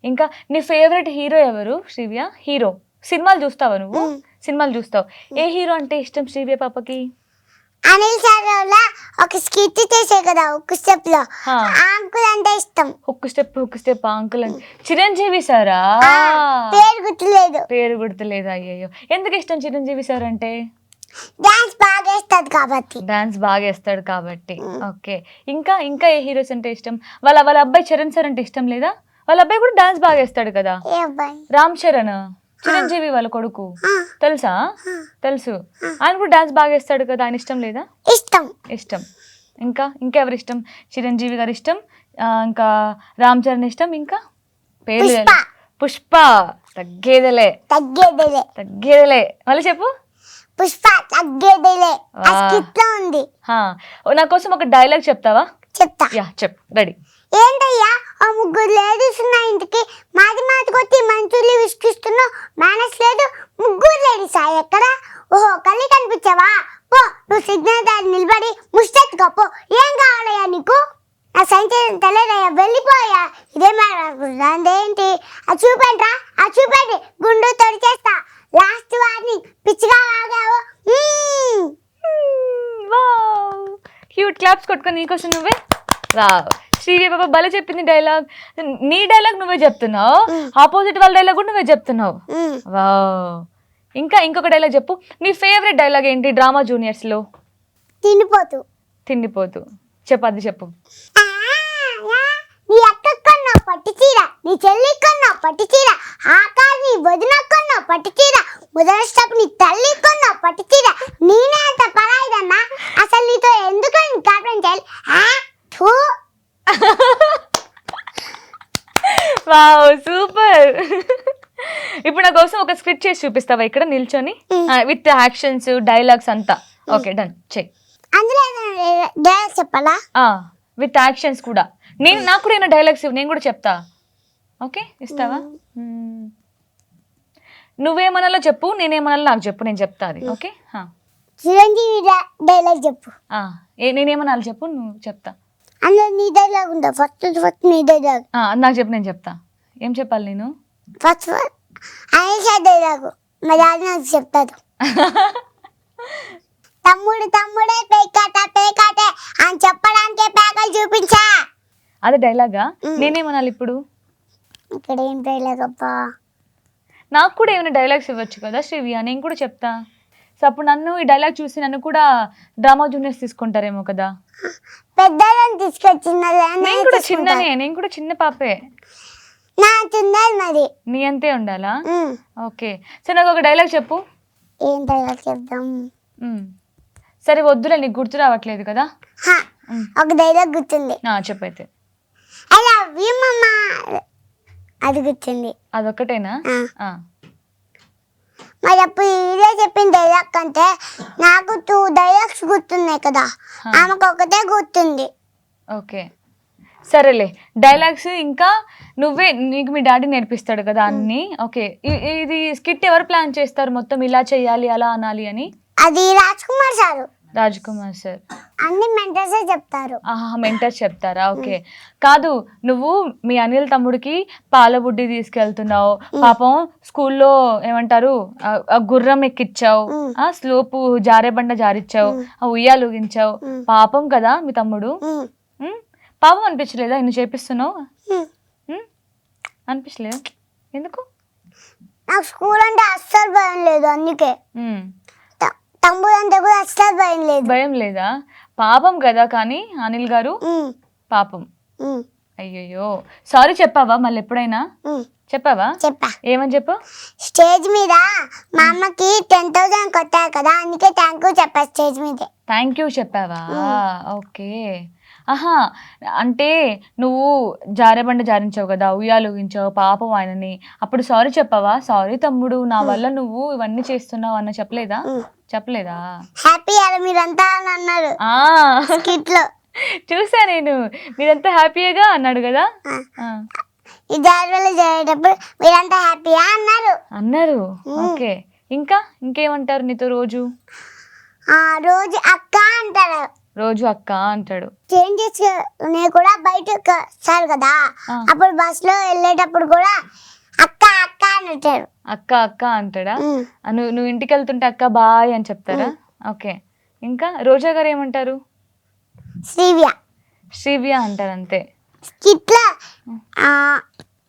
ఇంకా నీ ఫేవరెట్ హీరో ఎవరు శ్రీవ్య? హీరో సినిమాలు చూస్తావా నువ్వు? సినిమాలు చూస్తావు. ఏ హీరో అంటే ఇష్టం శ్రీవ్య పాపకి? అనిల్ సార్ ఒక స్కిట్ చేసే కదా, హుక్ స్టెప్ లో, అంకుల్ అంటే ఇష్టం. హుక్ స్టెప్ అంకుల్ అంటే చిరంజీవి సారా? పేరు గుర్తులేదు. అయ్యో, ఎందుకు ఇష్టం చిరంజీవి సార్ అంటే? డాన్స్ బాగా వేస్తాడు కాబట్టి. ఓకే, ఇంకా ఏ హీరోస్ అంటే ఇష్టం? వాళ్ళ అబ్బాయి చరణ్ సార్ అంటే ఇష్టం లేదా? వాళ్ళ అబ్బాయి కూడా డాన్స్ బాగా వేస్తాడు కదా, రామ్ చరణ్. చిరంజీవి వాళ్ళ కొడుకు ఆ, తెలుసా? తెలుసు. ఆయన కూడా డాన్స్ బాగా వేస్తాడు కదా, ఆయన ఇష్టం లేదా? ఇష్టం. ఇష్టం. ఇంకెవరు ఇష్టం? చిరంజీవి గారు ఇష్టం, ఇంకా రామ్ చరణ్ ఇష్టం, ఇంకా పేరు పుష్ప. పుష్ప. తగ్గేదలే తగ్గేదిలే. తగ్గేదలే. మళ్ళీ చెప్పు. పుష్ప తగ్గేదిలే. ఆ వా. స్కిట్ లో ఉంది. హా, నా కోసం ఒక డైలాగ్ చెప్తావా? చెప్తా. యా చెప్పు, రెడీ. ఏంటయ్యా ఆ ముగ్గురు లేడీస్ ఉన్న ఇంటికి మాది కొట్టి మంచులు విసిగిస్తున్నావు, మేనేజ్ లేదు. ముగ్గురు లేడీసా ఎక్కడ? ఓహో కళ్ళు కనిపించావా? పో నువ్వు సిగ్నల్ దారి నిలబడి ముష్టెత్తుకో పో. ఏం కావాలయ్యా నీకు? నా సంచలనం తెలియదయ్యా, వెళ్ళిపోయా. ఇదే అదేంటి? అది చూపండిరా, అది చూపండి, గుండు తొడిచేస్తా. లాస్ట్ వార్నింగ్, పిచ్చిగా వాగావు. క్యూట్ క్లాప్స్ కొట్టుకొని నీకోసం నువ్వే. వావ్, శ్రీవి బాబా భలే చెప్పింది డైలాగ్. నీ డైలాగ్ నువ్వే చెప్తున్నావు, ఆపోజిట్ వాళ్ళ డైలాగ్ కూడా నువ్వే చెప్తున్నావు. వావ్. ఇంకొక డైలాగ్ చెప్పు. నీ ఫేవరెట్ డైలాగ్ ఏంటి డ్రామా జూనియర్స్ లో? తిండిపోతూ. తిండిపోతూ. చెప్పు, అది చెప్పు. నీ అక్క కొన్నా పట్టు చీర, నీ చెల్లి కొన్నా పట్టు చీర, ఆకారు నీ వదిన కొన్నా పట్టు చీర, ముదరస్టప్ నీ తల్లి కొన్నా పట్టు చీర. నేనే అంత పరాయిదన్నా, అసలు నీతో ఎందుకు కాపురం చేయాలి? థూ. Wow, super. ఇప్పుడు నా కోసం ఒక స్క్రిప్ట్ చేసి చూపిస్తావా ఇక్కడ నిల్చొని, విత్ యాక్షన్స్ డైలాగ్స్ అంతా? ఓకే, డన్, చెయ్. అందులో డైలాగ్ చెప్పాలా? విత్ యాక్షన్స్ కూడా. నాకు కూడా ఏమైనా డైలాగ్స్ ఇవ్వు, నేను కూడా చెప్తా. ఓకే, ఇస్తావా? నువ్వేమనాలో చెప్పు, నేనేమనాలో నాకు చెప్పు, నేను చెప్తా అది. ఓకే. చిరంజీవి డైలాగ్ చెప్పు. నేనేమనాలో చెప్పు, నువ్వు చెప్తా. అందులో నీ డైలాగ్ ఉందా? ఫస్ట్ నీ డైలాగ్. అది నాకు చెప్పు, నేను చెప్తా. ఏం చెప్పాలి నేను? ఫస్ట్ అనేషా డైలాగు మా డాడీ నాకు చెప్తాడు. తమ్ముడే పేకాటే అని చెప్పడానికే పేకలు చూపించా. అది డైలాగా? నేనేమనాలి ఇప్పుడు? ఇక్కడ ఏం డైలాగ్ అబ్బా? నాకు కూడా ఏమైనా డైలాగ్స్ ఇవ్వచ్చు కదా శ్రీవియా, నేను కూడా చెప్తా. సో అప్పుడు నన్ను ఈ డైలాగ్ చూసి నన్ను కూడా డ్రామా జూనియర్స్ తీసుకుంటారేమో కదా. పెద్దలను తీసుకొచ్చిందా? నేను కూడా చిన్ననే, నేను కూడా చిన్న పాపే. నా చిన్నది మరి. నీ అంతే ఉండాలా? ఓకే, సరే నాకు ఒక డైలాగ్ చెప్పు. ఏం డైలాగ్ చెప్దాం? సరే వద్దులే, నీకు గుర్తు రావట్లేదు కదా. ఒక డైలాగ్ గుర్తుంది. చెప్పైతే. ఐ లవ్ యూ మమ్మా, అది గుర్తుంది. అదొక్కటేనా? మరి అప్పుడు ఇదే చెప్పిన డైలాగ్ కంటే నాకు 2 డైలాగ్స్ గుర్తున్నాయి కదా, ఆమెకు ఒకటే గుర్తుంది. ఓకే, సరేలే. డైలాగ్స్ ఇంకా నీకు మీ డాడీ నేర్పిస్తాడు కదా అన్ని. ఓకే, ఇది స్కిట్ ఎవరు ప్లాన్ చేస్తారు మొత్తం, ఇలా చేయాలి అలా అనాలి అని? అది రాజ్ కుమార్ సార్. అన్ని మెంటర్సే చెప్తారు. మెంటర్స్ చెప్తారా? ఓకే. కాదు, నువ్వు మీ అనిల్ తమ్ముడికి పాలబుడ్డి తీసుకెళ్తున్నావు, పాపం స్కూల్లో ఏమంటారు గుర్రం ఎక్కిచ్చావు, స్లోపు జారే బండ జారిచ్చావు, ఉయ్యాలు ఊగించావు. పాపం కదా మీ తమ్ముడు. పాపం అనిపించలేదా ఇన్ని చేపిస్తున్నావు? అనిపించలేదు? ఎందుకు? నాకు స్కూల్ అంటే అస్సలు భయం లేదు, అందుకే. తమ్ముడు అంటే కూడా అస్సలు భయం లేదు. భయం లేదా? పాపం కదా కానీ అనిల్ గారు, పాపం. అయ్యయ్యో, సారీ చెప్పావా మళ్ళీ ఎప్పుడైనా? చెప్పావా? చెప్పా. ఏమని చెప్పు? స్టేజ్ మీద మా అమ్మకి 10,000 కొట్టారు కదా, అందుకే థ్యాంక్ యూ చెప్పా స్టేజ్ మీద. థ్యాంక్ యూ చెప్పావా? ఓకే. అంటే నువ్వు జారేబండ జారించావు కదా, ఉయ్యాలు ఊగించావు, పాపం ఆయనని. అప్పుడు సారీ చెప్పావా? సారీ తమ్ముడు, నా వల్ల నువ్వు ఇవన్నీ చేస్తున్నావు అన్న చెప్పలేదా? చెప్పలేదా? హ్యాపీ అలా మీరంతా అని అన్నారు స్కిట్ లో. చూసా నేను, మీరంతా హ్యాపీగా అన్నాడు కదా. ఈ జాతరలో జరిగేటప్పుడు మీరంతా హ్యాపీయా అన్నారు. ఓకే, ఇంకేమంటారు నీతో రోజు? రోజు అక్క అంటారు. రోజు అక్క అంటాడు. చేంజెస్ కూడా బయటకు వస్తారు కదా, అప్పుడు బస్ లో వెళ్ళేటప్పుడు కూడా అక్క అక్క అని అంటాడు. అక్క అక్క అంటాడా? నువ్వు ఇంటికి వెళ్తుంటే అక్క బాయ్ అని చెప్తారా? ఓకే. ఇంకా రోజా గారు ఏమంటారు? శ్రీవ్య అంటారు అంతే. ఇట్లా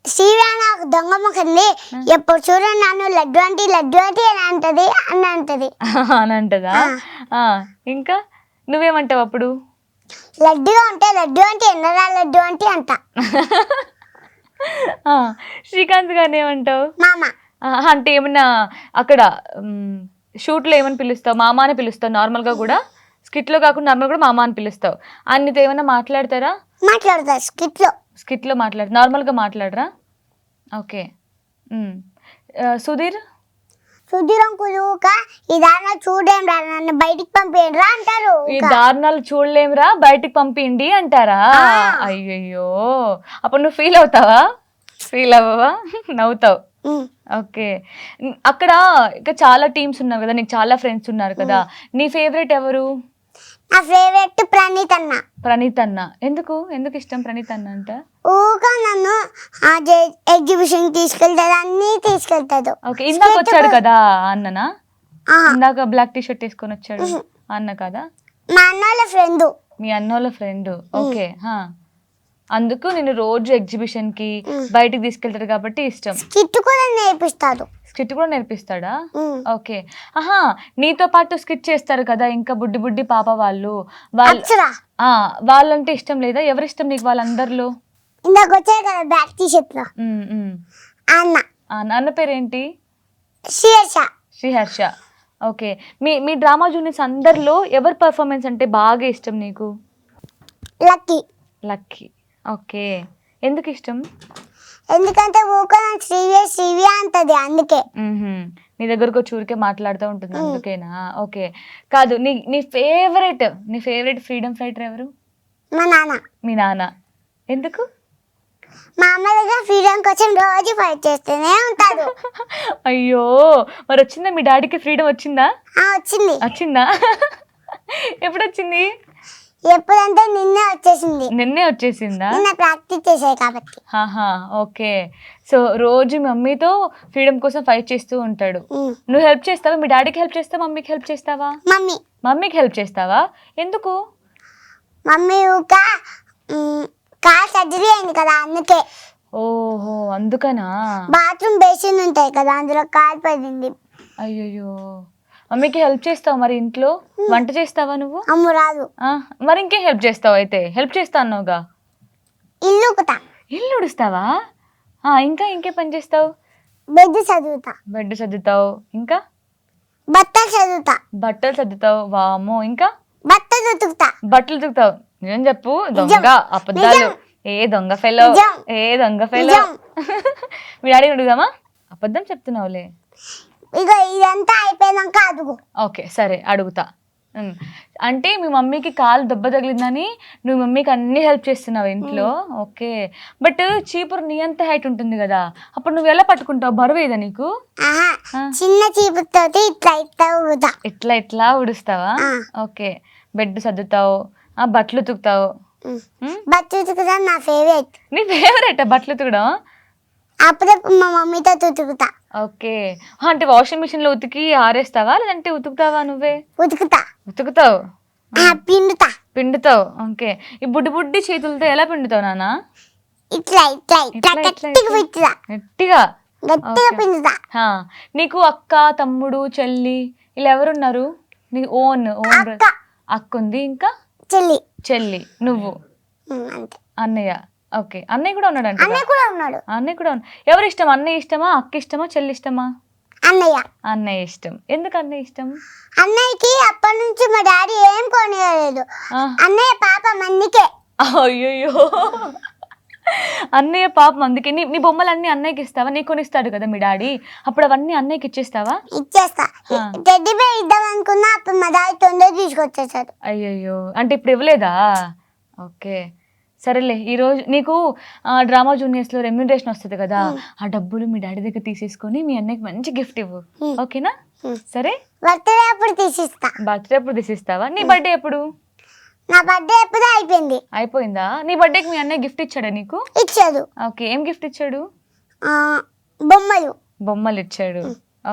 శ్రీవ్య నాకు దొంగ ముఖంది, ఎప్పుడు చూడండి నన్ను లడ్డు అంటే అని అంటది అని అంటదా? ఇంకా నువ్వేమంటావు అప్పుడు? లడ్డుగా ఉంటే లడ్డు అంటే ఎన్నరా లడ్డు అంటే అంట. శ్రీకాంత్ గారిని ఏమంటావు? అంటే ఏమన్నా అక్కడ షూట్లో ఏమని పిలుస్తావు? మామ అని పిలుస్తావు నార్మల్గా కూడా? స్కిట్లో కాకుండా నార్మల్ కూడా మామ అని పిలుస్తావు. అన్నితో ఏమైనా మాట్లాడతారా? మాట్లాడతా స్కిట్లో నార్మల్గా మాట్లాడరా? ఓకే. సుధీర్ సుధీరంకులుగా ఈ దారిలో చూడేం రా, నన్ను బయటికి పంపేయండి రా అంటారు. ఈ దారుణాలు చూడలేమురా, బయటికి పంపిండి అంటారా? అయ్యయ్యో, అప్పుడు నువ్వు ఫీల్ అవుతావా? ఫీల్ అవ్వవా? నవ్వుతావు. ఓకే. అక్కడ ఇంకా చాలా టీమ్స్ ఉన్నారు కదా, నీకు చాలా ఫ్రెండ్స్ ఉన్నారు కదా, నీ ఫేవరెట్ ఎవరు? నా ఫేవరెట్ ప్రణీత్ అన్న. ప్రణీత్ అన్న. ఎందుకు ఇష్టం ప్రణీత్ అన్న అంటే? ఊగా నన్ను ఎగ్జిబిషన్ తీసుకెళ్తాడు, అన్ని తీసుకెళ్తాడు. ఓకే. ఇందాక వచ్చాడు కదా అన్ననా? ఇందాక బ్లాక్ టీ షర్ట్ వేసుకొని వచ్చాడు అన్న కదా? మా అన్నోళ్ళ ఫ్రెండ్. మీ అన్నోళ్ళ ఫ్రెండ్. ఓకే. అందుకు నేను రోజు ఎగ్జిబిషన్ కి బయటికి తీసుకెళ్తాడు కాబట్టి ఇష్టం. స్కిట్ కూడా నేర్పిస్తాడు. స్కిట్ కూడా నేర్పిస్తాడా? ఓకే. నీతో పాటు స్కిట్ చేస్తారు కదా ఇంకా బుడ్డి బుడ్డి పాప వాళ్ళు, వాళ్ళంటే ఇష్టం లేదా? ఎవరిష్టం నీకు వాళ్ళందరిలో? ఇందాక వచ్చారు కదా బ్లాక్ టీ షర్ట్ లో అన్న. అన్న పేరేంటి? శ్రీహర్ష. ఓకే. మీ డ్రామా జూనియర్స్ అందరిలో ఎవరి పర్ఫార్మెన్స్ అంటే బాగా ఇష్టం నీకు? లక్కీ. ఓకే. ఎందుకు ఇష్టం? ఎందుకంటే ఊక శ్రీవి అంటది, అందుకే. నీ దగ్గరకు వచ్చి ఊరికే మాట్లాడుతూ ఉంటుంది అందుకేనా? ఓకే. కాదు, నీ ఫేవరెట్ ఫ్రీడమ్ ఫైటర్ ఎవరు? మా నాన్న. మీ నాన్న. ఎందుకు? మా అమ్మ దగ్గర ఫ్రీడమ్ కోసం రోజు ఫైట్ చేస్తూనే ఉంటాడు. అయ్యో, మరి వచ్చిందా మీ డాడీకి ఫ్రీడమ్? వచ్చిందా? వచ్చిందా? ఎప్పుడు వచ్చింది? ఎప్పుడంటే నిన్నే వచ్చేసిందా? నిన్న ప్రాక్టీస్ చేసాయి కాబట్టి. ఓకే. సో రోజు మమ్మీతో ఫ్రీడమ్ కోసం ఫైట్ చేస్తూ ఉంటాడు. నువ్వు హెల్ప్ చేస్తావా? మీ డాడీకి హెల్ప్ చేస్తావా? మమ్మీకి హెల్ప్ చేస్తావా? మమ్మీకి హెల్ప్ చేస్తావా? ఎందుకు? మమ్మీ కార్ సర్జరీ అయింది కదా, అందుకే. ఓహో, అందుకనా? బాత్రూమ్ బేసిన్ ఉంటాయి కదా, అందులో కార్ పడింది. అయ్యో, మమ్మీకి హెల్ప్ చేస్తావా? మరి ఇంట్లో వంట చేస్తావా నువ్వు? అమ్ము రాదు. మరి ఇంకేం హెల్ప్ చేస్తావు? అయితే హెల్ప్ చేస్తా అన్నావుగా. ఇల్లు ఉడుస్తావా? ఇంకా ఇంకే పని చేస్తావు? బెడ్ చదువుతావు. ఇంకా బట్టలు చదువుతావు. వామ్మో, ఇంకా బట్టలు ఉతుకుతావు. నిజం చెప్పు. దొంగ, అబద్ధాలు. దొంగ ఫెలో. మీ డాడీ అడుగుదామా? అబద్ధం చెప్తున్నావులే. ఇదంతా అయిపోయినాక అడుగు. ఓకే, సరే అడుగుతా. అంటే మీ మమ్మీకి కాలు దెబ్బ తగిలిందని నువ్వు మమ్మీకి అన్ని హెల్ప్ చేస్తున్నావు ఇంట్లో. ఓకే. బట్ చీపురు నీ అంత హైట్ ఉంటుంది కదా, అప్పుడు నువ్వు ఎలా పట్టుకుంటావు? బరువు ఏదా నీకు? చిన్న చీపురుతో ఇట్లా ఉడుస్తావా? ఓకే. బెడ్ సర్దుతావు, బట్టలు ఉతుకుతావు. బట్టలు ఉతుకుతా నా ఫేవరెట్. నీ ఫేవరెట్ బట్టలు ఉతకడం? అప్పుడప్పుడు మా మమ్మీతో ఉతుకుతా. ఓకే. అంటే వాషింగ్ మిషన్ లో ఉతికి ఆరేస్తావా లేదంటే ఉతుకుతావా? నువ్వే ఉతుకుతావు. పిండుతావు. ఓకే. ఈ బుడ్డి చేతులతో ఎలా పిండుతావు నాన్న? గట్టిగా పిండుతా. నీకు అక్క, తమ్ముడు, చెల్లి ఇలా ఎవరున్నారు? నీ ఓన్ అక్క ఉంది, ఇంకా చెల్లి, నువ్వు, అన్నయ్య. ఓకే. అన్నయ్య కూడా ఉన్నాడు అంటే? అన్నయ్య కూడా ఎవరు ఇష్టం? అన్నయ్య ఇష్టమా, అక్క ఇష్టమా, చెల్లి ఇష్టమా? అన్నయ్య ఇష్టం. ఎందుకు అన్నయ్య ఇష్టం? అన్నయ్యకి అప్పటి నుంచి మా డాడీ ఏం కొనియలేదు. అన్నయ్య పాపం అందుకే. అయ్యో, అన్నయ్య పాపం అందుకే. నీ బొమ్మలు అన్ని అన్నయ్యకి ఇస్తావా? నీకు కొనిస్తాడు కదా మీ డాడీ, అప్పుడు అవన్నీ అన్నయ్యకి ఇచ్చేస్తావా? ఇచ్చేస్తా. టెడ్డీ బేర్ ఇద్దాం అనుకున్నా, అప్పుడు మా డాడీ తొందరగా తీసుకొచ్చేసాడు. అయ్యో, అంటే ఇప్పుడు ఇవ్వలేదా? ఓకే, సరేలే. ఈరోజు నీకు డ్రామా జూనియర్స్లో రెమ్యూనరేషన్ వస్తుంది కదా, ఆ డబ్బులు మీ డాడీ దగ్గర తీసేసుకొని మీ అన్నయ్యకి మంచి గిఫ్ట్ ఇవ్వు. ఓకేనా? సరే. బర్త్డే అప్పుడు తీసిస్తావా? నీ బర్త్డే ఎప్పుడు? నా బర్త్డే ఎప్పుడు అయిపోయిందా? నీ బర్త్డేకి మీ అన్నయ్య గిఫ్ట్ ఇచ్చాడా నీకు? ఇచ్చాడు. ఓకే. ఏం గిఫ్ట్ ఇచ్చాడు? బొమ్మలు ఇచ్చాడు.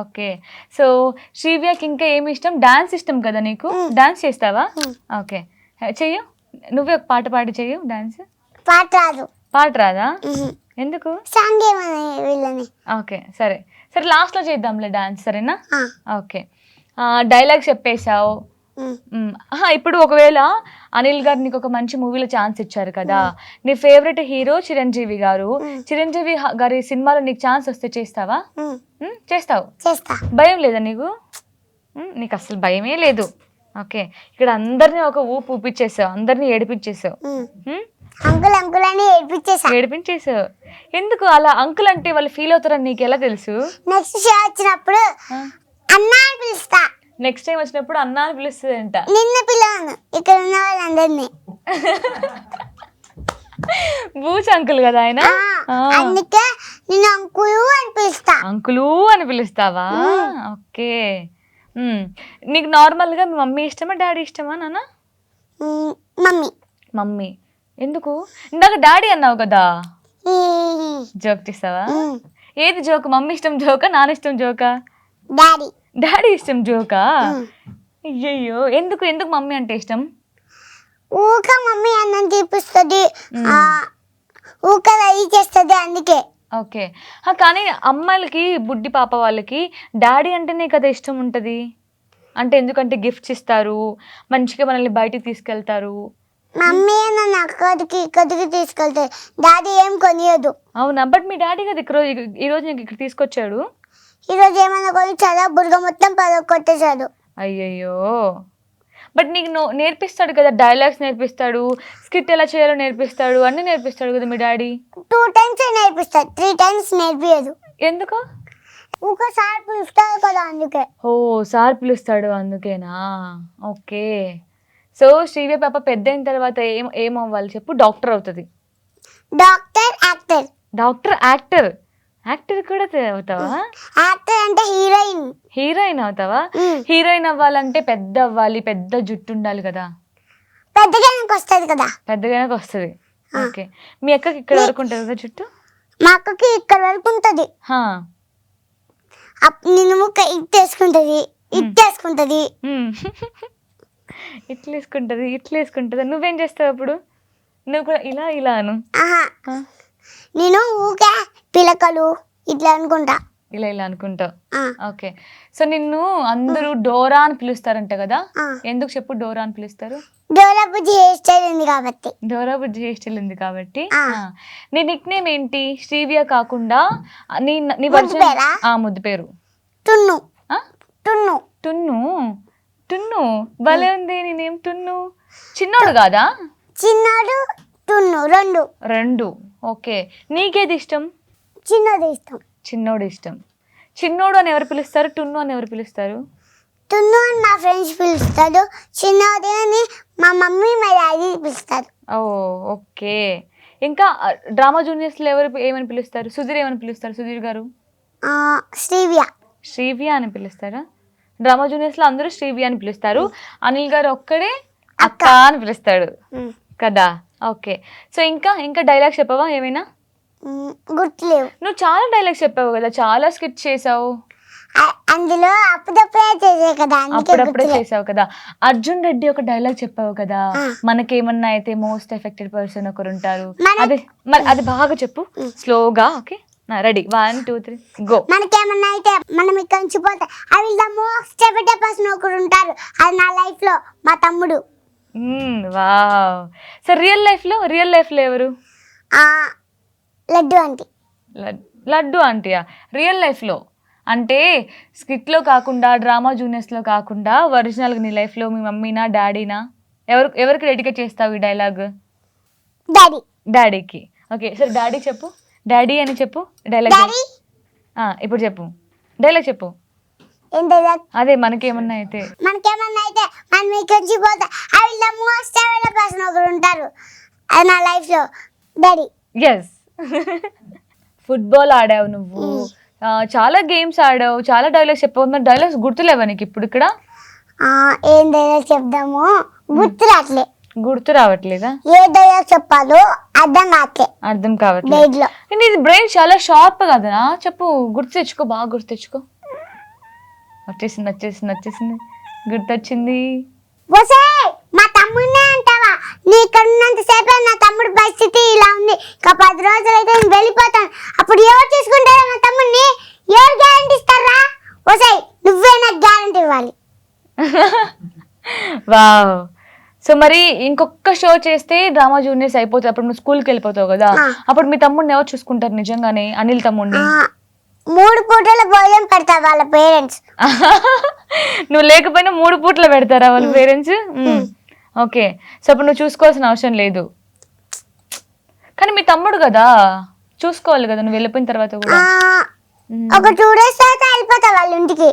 ఓకే. సో శ్రీవ్యాకి ఇంకా ఏమి ఇష్టం? డాన్స్ ఇష్టం కదా నీకు? డాన్స్ చేస్తావా? ఓకే, చెయ్యు. నువ్వే ఒక పాట పాడి చెయ్యు. డాన్స్ పాట రాదా? ఎందుకు? ఓకే, సరే లాస్ట్ లో చేద్దాంలే డాన్స్, సరేనా? ఓకే. డైలాగ్స్ చెప్పేశావు. ఇప్పుడు ఒకవేళ అనిల్ గారు నీకు ఒక మంచి మూవీలో ఛాన్స్ ఇచ్చారు కదా, నీ ఫేవరెట్ హీరో చిరంజీవి గారు, చిరంజీవి గారి సినిమాలో నీకు ఛాన్స్ వస్తే చేస్తావా? చేస్తావు. చేస్తా. భయం లేదా నీకు? నీకు అసలు భయమే లేదు. ఓకే, ఇక్కడ అందరినీ ఒక ఊపు ఊపిచ్చేసావు, అందరినీ ఏడిపించేసావు. అంకుల్ అంకుల్ అని ఏడిపించేసా. ఏడిపించేసావు. ఎందుకు అలా? అంకుల్ అంటే వాళ్ళు ఫీల్ అవుతారని నీకు ఎలా తెలుసు? నెక్స్ట్ షో వచ్చినప్పుడు అన్నా అని పిలుస్తా. నెక్స్ట్ టైం వచ్చినప్పుడు అన్నా అని పిలుస్తుందంట. నిన్ను పిలవను, ఇక్కడ ఉన్న వాళ్ళందరినీ. బూచ్ అంకుల్ కదా ఆయన. అందుకే నేను అంకులు అని పిలుస్తా. అంకులు అని పిలుస్తావా? ఓకే. నీకు నార్మల్గా మీ మమ్మీ ఇష్టమా డాడీ ఇష్టమా నాన్న? మమ్మీ. మమ్మీ. ఎందుకు? ఇందాక డాడీ అన్నావు కదా, జోక్ చేస్తావా? ఏది జోక్? మమ్మీ ఇష్టం జోకా, నాన్న ఇష్టం జోకా? డాడీ. డాడీ ఇష్టం జోకా? అయ్యయ్యో, ఎందుకు ఎందుకు మమ్మీ అంటే ఇష్టం? ఊక మమ్మీ అన్నం తీపిస్తుంది, ఊక రెడీ చేస్తుంది, అందుకే. ఓకే. కానీ అమ్మాయిలకి, బుడ్డి పాప వాళ్ళకి డాడీ అంటేనే కదా ఇష్టం ఉంటుంది. అంటే ఎందుకంటే గిఫ్ట్స్ ఇస్తారు, మంచిగా మనల్ని బయటికి తీసుకెళ్తారు. మమ్మీ నన్ను అక్కడికి తీసుకెళ్తాయి, డాడీ ఏం కొనియదు. అవునా? బట్ మీ డాడీ కదా ఈరోజు నీకు ఇక్కడ తీసుకొచ్చాడు. ఈరోజు ఏమన్నా కొని చాలా బుర్గ మొత్తం కొట్టేశాడు. అయ్యయ్యో. బట్ నీకు నేర్పిస్తాడు కదా, డైలాగ్స్ నేర్పిస్తాడు, స్కిట్ ఎలా చేయాలో నేర్పిస్తాడు, అన్నీ నేర్పిస్తాడు కదా మీ డాడీ. 2 times నేర్పిస్తాడు, 3 times నేర్పియదు. ఎందుకు? ఒకసారి పిలుస్తాడు కదా, అందుకే. ఓ, సార్ పిలుస్తాడు అందుకేనా? ఓకే. సో శ్రీవే పాప పెద్ద అయిన తర్వాత ఏమవ్వాలి చెప్పు? డాక్టర్ అవుతుంది. Doctor, actor. Doctor, actor. Actor కూడా అవుతావా? యాక్టర్ అంటే హీరోయిన్. హీరోయిన్ అవుతావా? హీరోయిన్ అవ్వాలంటే పెద్ద అవ్వాలి, పెద్ద జుట్టు ఉండాలి కదా. పెద్దగానే వస్తుంది కదా. పెద్దగానే వస్తుంది. ఓకే. మీ అక్కకి ఇక్కడ వరకు ఉంటుంది కదా జుట్టు? మా అక్కకి ఇక్కడ వరకు ఉంటుంది. నేను ముక్క ఇట్టేసుకుంటది, ఇట్టేసుకుంటది. ఇట్లేసుకుంటది. నువ్వేం చేస్తావు అప్పుడు? నువ్వు కూడా ఇలా ఇలా అను. నేను ఊకే పిలకలు ఇట్లా అనుకుంటా. ఇలా ఇలా అనుకుంటావు. ఓకే. సో నిన్ను అందరూ డోరా అని పిలుస్తారంట కదా, ఎందుకు చెప్పు డోరా అని పిలుస్తారు? డోరా బుజ్జి హెయిర్ స్టైల్ ఉంది కాబట్టి. డోరా బుజ్జి హెయిర్ స్టైల్ ఉంది కాబట్టి. నీ నిక్ నేమ్ ఏంటి? శ్రీవియా కాకుండా నీ ముద్దు పేరు? టున్ను. టున్ను. టున్ను. టున్ను భలే ఉంది నీ నేమ్. టున్ను. చిన్నోడు కాదా? చిన్నోడు టున్ను, రెండు. ఓకే. నీకేది ఇష్టం? చిన్నోడు ఇష్టం. చిన్నోడు ఇష్టం. చిన్నోడు అని ఎవరు పిలుస్తారు? టున్ను అని ఎవరు పిలుస్తారు? టున్ను అని మా ఫ్రెండ్స్ పిలుస్తారు, చిన్నోడు అని మా మమ్మీ మా డాడీ పిలుస్తారు. ఓ, ఓకే. ఇంకా డ్రామా జూనియర్స్లో ఎవరు ఏమని పిలుస్తారు? సుధీర్ ఏమని పిలుస్తారు? సుధీర్ గారు శ్రీవియా అని పిలుస్తారా? డ్రామా జూనియర్స్లో అందరూ శ్రీవియా అని పిలుస్తారు. అనిల్ గారు ఒక్కడే అక్క అని పిలుస్తాడు కదా. ఓకే. సో ఇంకా డైలాగ్స్ చెప్పవా ఏమైనా? గుర్తులేవు. నువ్వు చాలా డైలాగ్స్ చెప్పావు కదా, చాలా స్కిట్ చేసావు. అందులో అప్పుడప్పుడే చేసావు కదా. అర్జున్ రెడ్డి ఒక డైలాగ్ చెప్పావు కదా, మనకేమన్నా అయితే మోస్ట్ ఎఫెక్టెడ్ పర్సన్ ఒకరు ఉంటారు, అది బాగా చెప్పు స్లోగా. Okay, ready? 1 2 3 గో. మనకేమన్నా అయితే మనం ఇక్కడ నుంచి పోతే I will the most affected person ఒకరు ఉంటారు, అది నా లైఫ్ లో మా తమ్ముడు. వావ్. సో రియల్ లైఫ్ లో ఎవరు? లడ్డు ఆంటీ. లడ్డు ఆంటీయా? రియల్ లైఫ్ లో అంటే స్కిట్లో కాకుండా, డ్రామా జూనియర్స్లో కాకుండా, ఒరిజినల్గా నీ లైఫ్లో మీ మమ్మీనా డాడీనా ఎవరికి డెడికేట్ చేస్తావు ఈ డైలాగ్? డాడీకి. ఓకే, సరే డాడీ చెప్పు. డాడీ అని చెప్పు డైలాగ్. ఇప్పుడు చెప్పు డైలాగ్ చెప్పు. అదే మనకేమన్నా అయితే మనం ఇక్కడ నుంచి పోతే I will the most affected person ఒకరు ఉంటారు, అది నా లైఫ్ లో డాడీ. ఎస్. ఫుట్బాల్ ఆడావు నువ్వు, చాలా గేమ్స్ ఆడావు, చాలా డైలాగ్స్ చెప్పావు. మరి డైలాగ్స్ గుర్తులేవా నీకు ఇప్పుడు ఇక్కడ? ఏం డైలాగ్ చెప్దాము గుర్తు రావట్లేదా? ఏ డైలాగ్ చెప్పాలో అర్థం కావట్లేదు. ఇది బ్రెయిన్ చాలా షార్ప్ కదా, చెప్పు. గుర్తు తెచ్చుకో, బాగా గుర్తు తెచ్చుకో. వచ్చేసింది గుర్తొచ్చింది. మా తమ్ముడినే అంటావా? నీ ఇక్కడ ఉన్నంత సేపు నా తమ్ముడు పరిస్థితి ఇలా ఉంది, ఇంకా 10 రోజులు అయితే నేను వెళ్ళిపోతాను, అప్పుడు ఎవరు చూసుకుంటారా నా తమ్ముడిని? ఎవరు గ్యారంటీ ఇస్తారా? నువ్వే నాకు గ్యారంటీ ఇవ్వాలి. వావ్. సో మరి ఇంకొక షో చేస్తే డ్రామా జూనియర్స్ అయిపోతుంది, అప్పుడు నువ్వు స్కూల్కి వెళ్ళిపోతావు కదా, అప్పుడు మీ తమ్ముడిని ఎవరు చూసుకుంటారు నిజంగానే? అనిల్ తమ్ముడిని 3 పూటల భోజనం పెడతారు వాళ్ళ పేరెంట్స్. నువ్వు లేకపోయినా 3 పూట్ల పెడతారా వాళ్ళ పేరెంట్స్? ఓకే, సో అప్పుడు నువ్వు చూసుకోవాల్సిన అవసరం లేదు. కానీ మీ తమ్ముడు కదా, చూసుకోవాలి కదా నువ్వు వెళ్ళిపోయిన తర్వాత కూడా. ఒక 2 days తర్వాత వెళ్ళిపోతా వాళ్ళ ఇంటికి.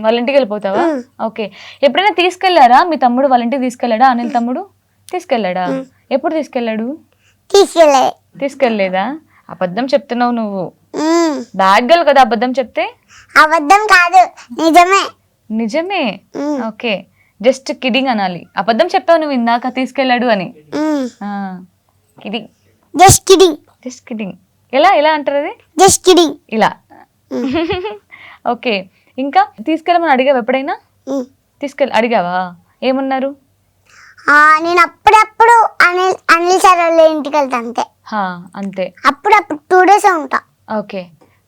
వాళ్ళ ఇంటికి వెళ్ళిపోతావా? ఓకే. ఎప్పుడైనా తీసుకెళ్లారా మీ తమ్ముడు వాళ్ళ ఇంటికి? తీసుకెళ్ళాడా అనిల్ తమ్ముడు? తీసుకెళ్ళాడా? ఎప్పుడు తీసుకెళ్ళాడు? తీసుకెళ్ళలేదా? అబద్ధం చెప్తున్నావు నువ్వు. బ్యాడ్ గర్ల్ కదా అబద్ధం చెప్తే. అబద్ధం కాదు, నిజమే. నిజమే. ఓకే, జస్ట్ కిడింగ్ అనాలి. అబద్ధం చెప్పావు నువ్వు ఇందాక తీసుకెళ్ళాడు అని. Kidding, just kidding. Just kidding. ఎలా ఎలా అంటారు అది? జస్ట్ కిడింగ్ ఇలా. ఓకే, ఇంకా తీసుకెళ్ళమని అడిగావు ఎప్పుడైనా? అడిగావా? ఏమన్నారు? నేను అప్పుడప్పుడు అనిల్ సార్ వాళ్ళ ఇంటికి వెళ్తా అంతే. అంతే, అప్పుడప్పుడు 2 days ఉంటా. ఓకే,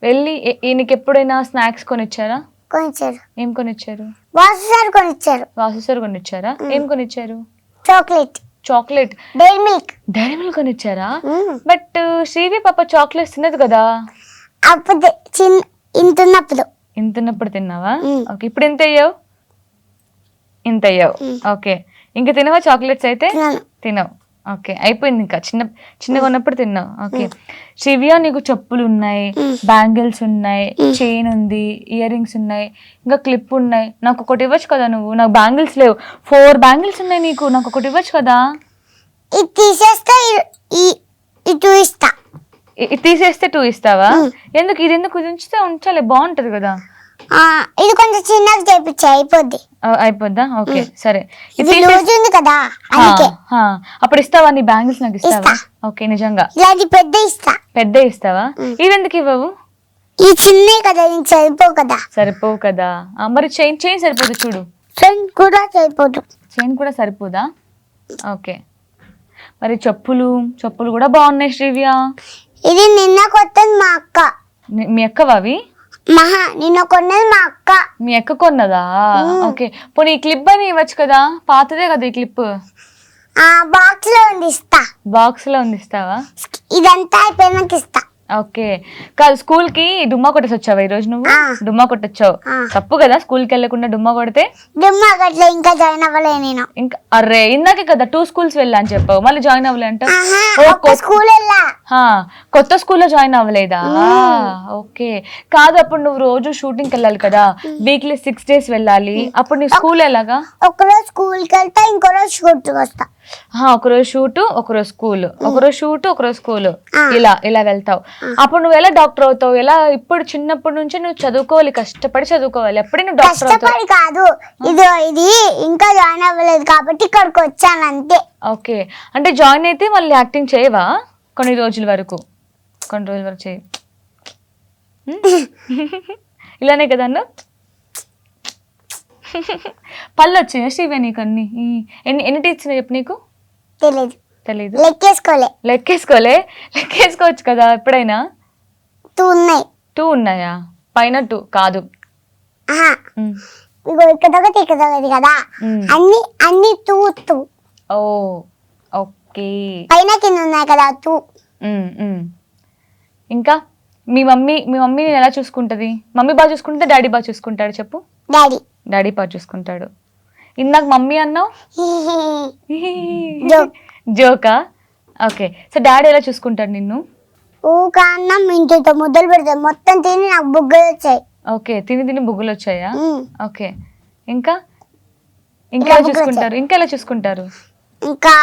వెళ్ళి ఈయనకి ఎప్పుడైనా స్నాక్స్ కొనిచ్చారా? కొనిచ్చారు. ఏం కొనిచ్చారు? వాసు సార్ కొనిచ్చారు. వాసు సార్ కొనిచ్చారా? ఏం కొనిచ్చారు? Chocolate. Chocolate, Dairy Milk. Dairy Milk కొనిచ్చారా? బట్ శ్రీవి పాప చాక్లెట్స్ తినదు కదా. అప్పుడు ఇంతున్నప్పుడు. ఇంతున్నప్పుడు తిన్నావా? ఓకే, ఇప్పుడు ఎంత అయ్యావు? ఇంత అయ్యావు. ఓకే, ఇంకా తినవా చాక్లెట్స్ అయితే? తినవు. ఓకే, అయిపోయింది. ఇంకా చిన్నగా ఉన్నప్పుడు తిన్నావు. ఓకే, శ్రీవ్య నీకు చెప్పులు ఉన్నాయి, బ్యాంగిల్స్ ఉన్నాయి, చైన్ ఉంది, ఇయర్ రింగ్స్ ఉన్నాయి, ఇంకా క్లిప్ ఉన్నాయి. నాకు ఒకటి ఇవ్వచ్చు కదా నువ్వు? నాకు బ్యాంగిల్స్ లేవు. 4 బ్యాంగిల్స్ ఉన్నాయి నీకు, నాకు ఒకటి ఇవ్వచ్చు కదా? ఇది తీసేస్తే 2 ఇస్తా. ఇది తీసేస్తే 2 ఇస్తావా? ఎందుకు? ఇది ఎందుకు? ఇది ఉంచాలి, బాగుంటది కదా. ఇది కొంచెం చిన్నగా చేపించా, అయిపోద్ది. అయిపోద్దా? ఓకే, సరే. ఉంది కదా, అప్పుడు ఇస్తావా నీ బ్యాంగిల్స్? నాకు ఇస్తావా? ఓకే, నిజంగా ఇలాంటి పెద్ద ఇస్తా. పెద్ద ఇస్తావా? ఇవి ఎందుకు ఇవ్వవు? ఈ చిన్నే కదా, నీకు సరిపోవు కదా. సరిపోవు కదా. మరి చైన్ సరిపోదు చూడు. చైన్ కూడా సరిపోదు. చైన్ కూడా సరిపోదా? ఓకే, మరి చెప్పులు కూడా బాగున్నాయి శ్రీవ్య. ఇది నిన్న కొత్తది మా అక్క. మీ అక్కవా అవి? నిన్న కొన్నది మా అక్క. మీ అక్క కొన్నదా? ఓకే, పోనీ ఈ క్లిప్ అని ఇవ్వచ్చు కదా, పాతదే కదా ఈ క్లిప్. బాక్స్ లో ఉంది, ఇస్తా. బాక్స్ లో ఉంది, ఇస్తావా? ఇదంతా అయిపోయినాక ఇస్తా. ఓకే, కాదు స్కూల్ కి డుమ్మా కొట్టేసి వచ్చావా ఈ రోజు? నువ్వు డుమ్మా కొట్టొచ్చావు. తప్పు కదా స్కూల్ కి వెళ్ళకుండా డుమ్మా కొడితే. డుమ్మా కొట్టలే, ఇంకా జాయిన్ అవ్వలే నేను. ఇంకా అరే, ఇందాకే కదా 2 schools వెళ్ళా అని చెప్పావు, మళ్ళీ జాయిన్ అవ్వలే అంట. స్కూల్ వెళ్ళా. కొత్త స్కూల్లో జాయిన్ అవ్వలేదా? ఓకే, కాదు అప్పుడు నువ్వు రోజు షూటింగ్ కి వెళ్ళాలి కదా, వీక్లీ 6 days వెళ్ళాలి. అప్పుడు నీ స్కూల్ ఎలాగా? ఒకరోజు స్కూల్ కి వెళ్తా, ఇంకో రోజు షూట్ వస్తా. ఒకరోజు షూట్, ఒకరోజు స్కూల్, ఒకరోజు షూట్, ఒకరోజు స్కూల్, ఇలా వెళ్తావు. అప్పుడు నువ్వు ఎలా డాక్టర్ అవుతావు? ఎలా? ఇప్పుడు చిన్నప్పటి నుంచి నువ్వు చదువుకోవాలి, కష్టపడి చదువుకోవాలి, ఎప్పుడే నువ్వు డాక్టర్ అవుతావు. కాదు, ఇది ఇంకా జాయిన్ అవ్వలేదు కాబట్టి ఇక్కడికి వచ్చాను అంతే. ఓకే, అంటే జాయిన్ అయితే మళ్ళీ యాక్టింగ్ చేయవా? కొన్ని రోజుల వరకు చేయి. ఇలానే కదా అన్న. పళ్ళు వచ్చాయా శ్రీవే నీకు? అన్ని ఎన్ని టీచ్ చెప్పు నీకు? తెలీదు. లెక్కేసుకోవచ్చు కదా ఎప్పుడైనా. 2 ఉన్నాయా? పైన 2 కాదు. ఇక్కడ కదా, అన్ని 2. ఓకే, పైన కింద ఉన్నాయి కదా 2. ఇంకా మీ మమ్మీ ఎలా చూసుకుంటది? మమ్మీ బాగా చూసుకుంటే డాడీ బాగా చూసుకుంటాడు చెప్పు? డాడీ బాగా చూసుకుంటాడు. ఇందాక మమ్మీ అన్నావు, జోకా? ఓకే, సో డాడీ ఎలా చూసుకుంటాడు నిన్ను? ముద్దలు పెడతాయి, మొత్తం తిని నాకు బుగ్గలు వచ్చాయి. ఓకే, తిని బుగ్గలు వచ్చాయా? ఓకే, ఇంకా ఎలా చూసుకుంటారు? ఇంకా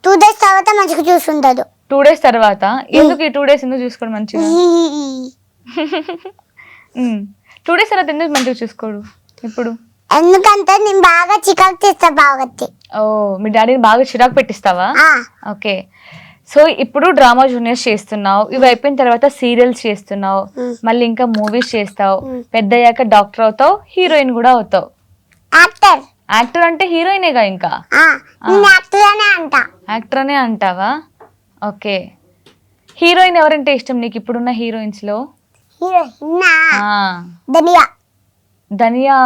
2 days తర్వాత మంచిగా చూసుకుంటాడు. 2 days తర్వాత? ఎందుకు ఈ 2 days ఎందుకు చూసుకోడు మంచిగా? 2 days తర్వాత ఎందుకు మంచిగా చూసుకోడు ఇప్పుడు? ఎందుకంటే నేను బాగా చికాకు చేస్తా బావగత్తి. మీ డాడీని బాగా చిరాకు పెట్టిస్తావా? ఓకే, సో ఇప్పుడు డ్రామా జూనియర్స్ చేస్తున్నావు, ఇవి అయిపోయిన తర్వాత సీరియల్స్ చేస్తున్నావు, మళ్ళీ ఇంకా మూవీస్ చేస్తావు, పెద్దయ్యాక డాక్టర్ అవుతావు, హీరోయిన్ కూడా అవుతావు. యాక్టర్ అంటే హీరోయినేగా? ఇంకా యాక్టర్ అనే అంటావా? ఓకే, హీరోయిన్ ఎవరంటే ఇష్టం నీకు ఇప్పుడున్న హీరోయిన్స్ లో? ధనియా.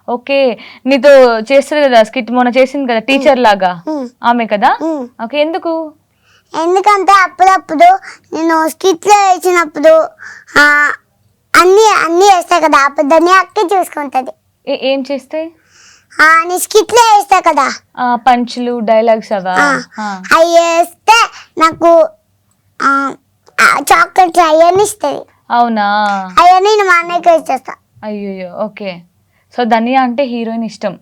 ఓకే, నీతో చేస్తుంది కదా స్కిట్, మొన్న చేసింది కదా టీచర్ లాగా, ఆమె కదా? ఓకే, ఎందుకంటే అప్పుడప్పుడు నేను స్కిట్ లో వేసినప్పుడు అన్ని అన్ని వేస్తా కదా అప్పుడు అక్కే చూసుకుంటది. ఏం చేస్తే? నీ స్కిట్లో వేస్తా కదా పంచులు డైలాగ్స్ అవా? అవి వేస్తే నాకు చాక్లెట్ అవన్నీ ఇస్తుంది. అవునా? అవన్నీ నేను మా అన్నయ్యకి వేసేస్తా. అయ్యో ఓకే. సో ధనియా అంటే హీరోయిన్ ఇష్టం.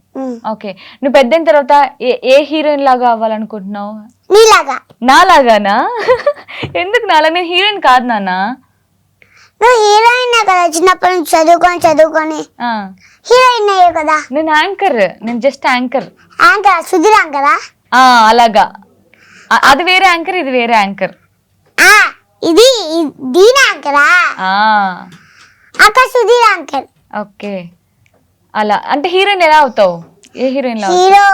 ఓకే, నువ్వు పెద్దయిన తర్వాత ఏ హీరోయిన్ లాగా అవ్వాలనుకుంటున్నావు? నీలాగా. నాలాగానా? ఎందుకు నాలా? నేను హీరోయిన్ కాదు నాన్న. నువ్వు హీరోయిన్ కదా, చిన్నప్పటి నుంచి చదువుకొని హీరోయిన్ అయ్యావు కదా. నేను యాంకర్, నేను జస్ట్ యాంకర్. యాంకర్ సుధీర్ యాంకరా? అలాగా. అది వేరే యాంకర్, ఇది వేరే యాంకర్. ఇది దీని యాంకరా? అక్క సుధీర్ యాంకర్. ఓకే, అలా అంటే హీరోయిన్ ఎలా అవుతావు? ఏ హీరోయిన్? హీరో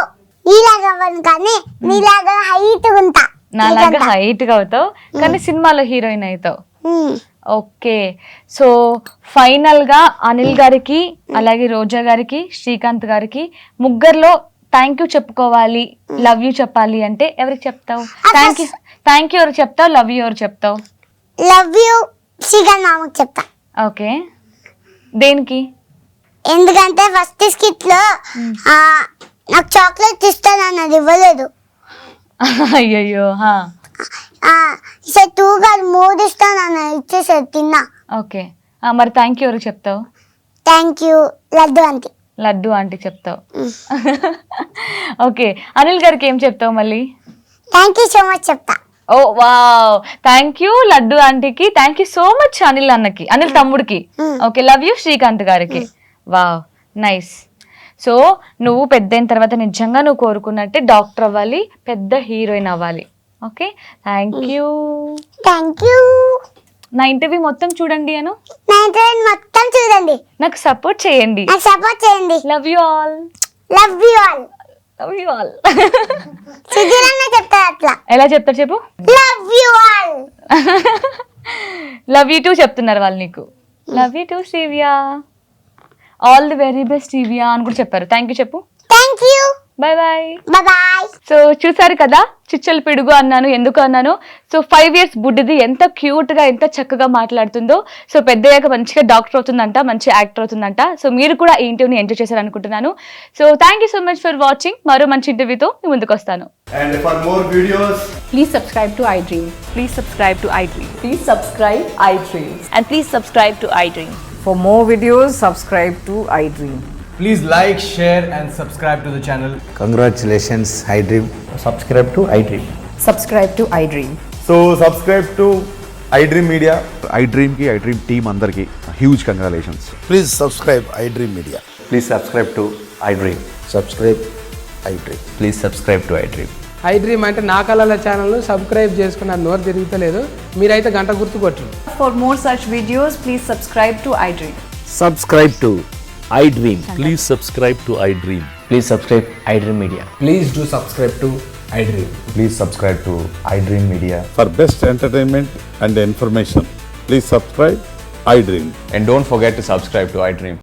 నీలాగా అవ్వను కానీ నీలాగా హైట్ ఉంటా. నాలాగా హైట్ గా అవుతావు కానీ సినిమాలో హీరోయిన్ అవుతావు. ఓకే, సో ఫైనల్ గా అనిల్ గారికి, అలాగే రోజా గారికి, శ్రీకాంత్ గారికి ముగ్గురులో థ్యాంక్ యూ చెప్పుకోవాలి, లవ్ యూ చెప్పాలి అంటే ఎవరికి చెప్తావు? థ్యాంక్ యూ ఎవరు చెప్తావు, లవ్ యూ ఎవరు చెప్తావు? లవ్ యూ శ్రీకాంత్ మామకి చెప్తా. ఓకే, దేనికి? ఎందుకంటే ఫస్ట్ స్కిట్ లో నాకు చాక్లెట్ ఇస్తాను అన్నది ఇవ్వలేదు. అయ్యయ్యో. ఈసారి 2 కాదు 3 ఇస్తాను అన్నది ఇచ్చేసారు, తిన్నా. ఓకే, మరి థ్యాంక్ యూ ఎవరు చెప్తావు? Thank you laddu aunty. Laddu aunty చెప్తావు. ఓకే, అనిల్ గారికి ఏం చెప్తావు మళ్ళీ? థ్యాంక్ యూ సో మచ్ చెప్తా. ఓ వావ్, థ్యాంక్ యూ లడ్డు ఆంటీకి, thank you so much Anil అన్నకి, అనిల్ తమ్ముడికి. ఓకే, లవ్ యూ శ్రీకాంత్ గారికి. Wow, nice. సో నువ్వు పెద్ద అయిన తర్వాత నిజంగా నువ్వు కోరుకున్నట్టే డాక్టర్ అవ్వాలి, పెద్ద హీరోయిన్ అవ్వాలి. Okay, thank you. Thank you. నా ఇంటర్వ్యూ మొత్తం చూడండి అను. నా ఇంటర్వ్యూ మొత్తం చూడండి, నాకు సపోర్ట్ చేయండి. నాకు సపోర్ట్ చేయండి. Love you all. Love you all. Love you all. Sudheer అన్న చెప్తారు అట్లా. ఎలా చెప్తారు చెప్పు? Love you all. Love you too చెప్తున్నారు వాళ్ళు నీకు. Love you too Srivya, all the very best Srivya అని కూడా చెప్పారు. థ్యాంక్ యూ చెప్పు. Thank you. Bye bye. Bye bye. So చూసారు కదా, చిచ్చల పిడుగు అన్నాను, ఎందుకు అన్నాను? సో 5 years బుడ్డిది ఎంత క్యూట్ గా, ఎంత చక్కగా మాట్లాడుతుందో. సో పెద్దయ్యాక మంచిగా డాక్టర్ అవుతుందంట, మంచి యాక్టర్ అవుతుందంట. సో మీరు కూడా ఈ ఇంటర్వ్యూని ఎంజాయ్ చేశారు అనుకుంటున్నాను. So thank you so much for watching. మరో మంచి ఇంటర్వ్యూతో మీ ముందుకు వస్తాను. And for more videos, Please subscribe to iDream. Please subscribe to iDream. Please subscribe iDream. And please subscribe to iDream. For more videos, subscribe to iDream. please like, share and subscribe to the channel. Congratulations, iDream. Subscribe to iDream. Subscribe to iDream. So subscribe to iDream Media. iDream ki iDream team andarki huge congratulations. Please subscribe iDream Media. Please subscribe to iDream. Subscribe iDream. Please subscribe to iDream. iDream అంటే నా కళల channel subscribe చేసుకున్న నోరు తిరుగుతలేదు, మీరైతే గంట గుర్తు కొట్టండి. For more such videos, please subscribe to iDream. Subscribe to iDream. Please subscribe to iDream. Please subscribe iDream Media. Please do subscribe to iDream. Please subscribe to iDream Media. For best entertainment and information, please subscribe iDream. And don't forget to subscribe to iDream.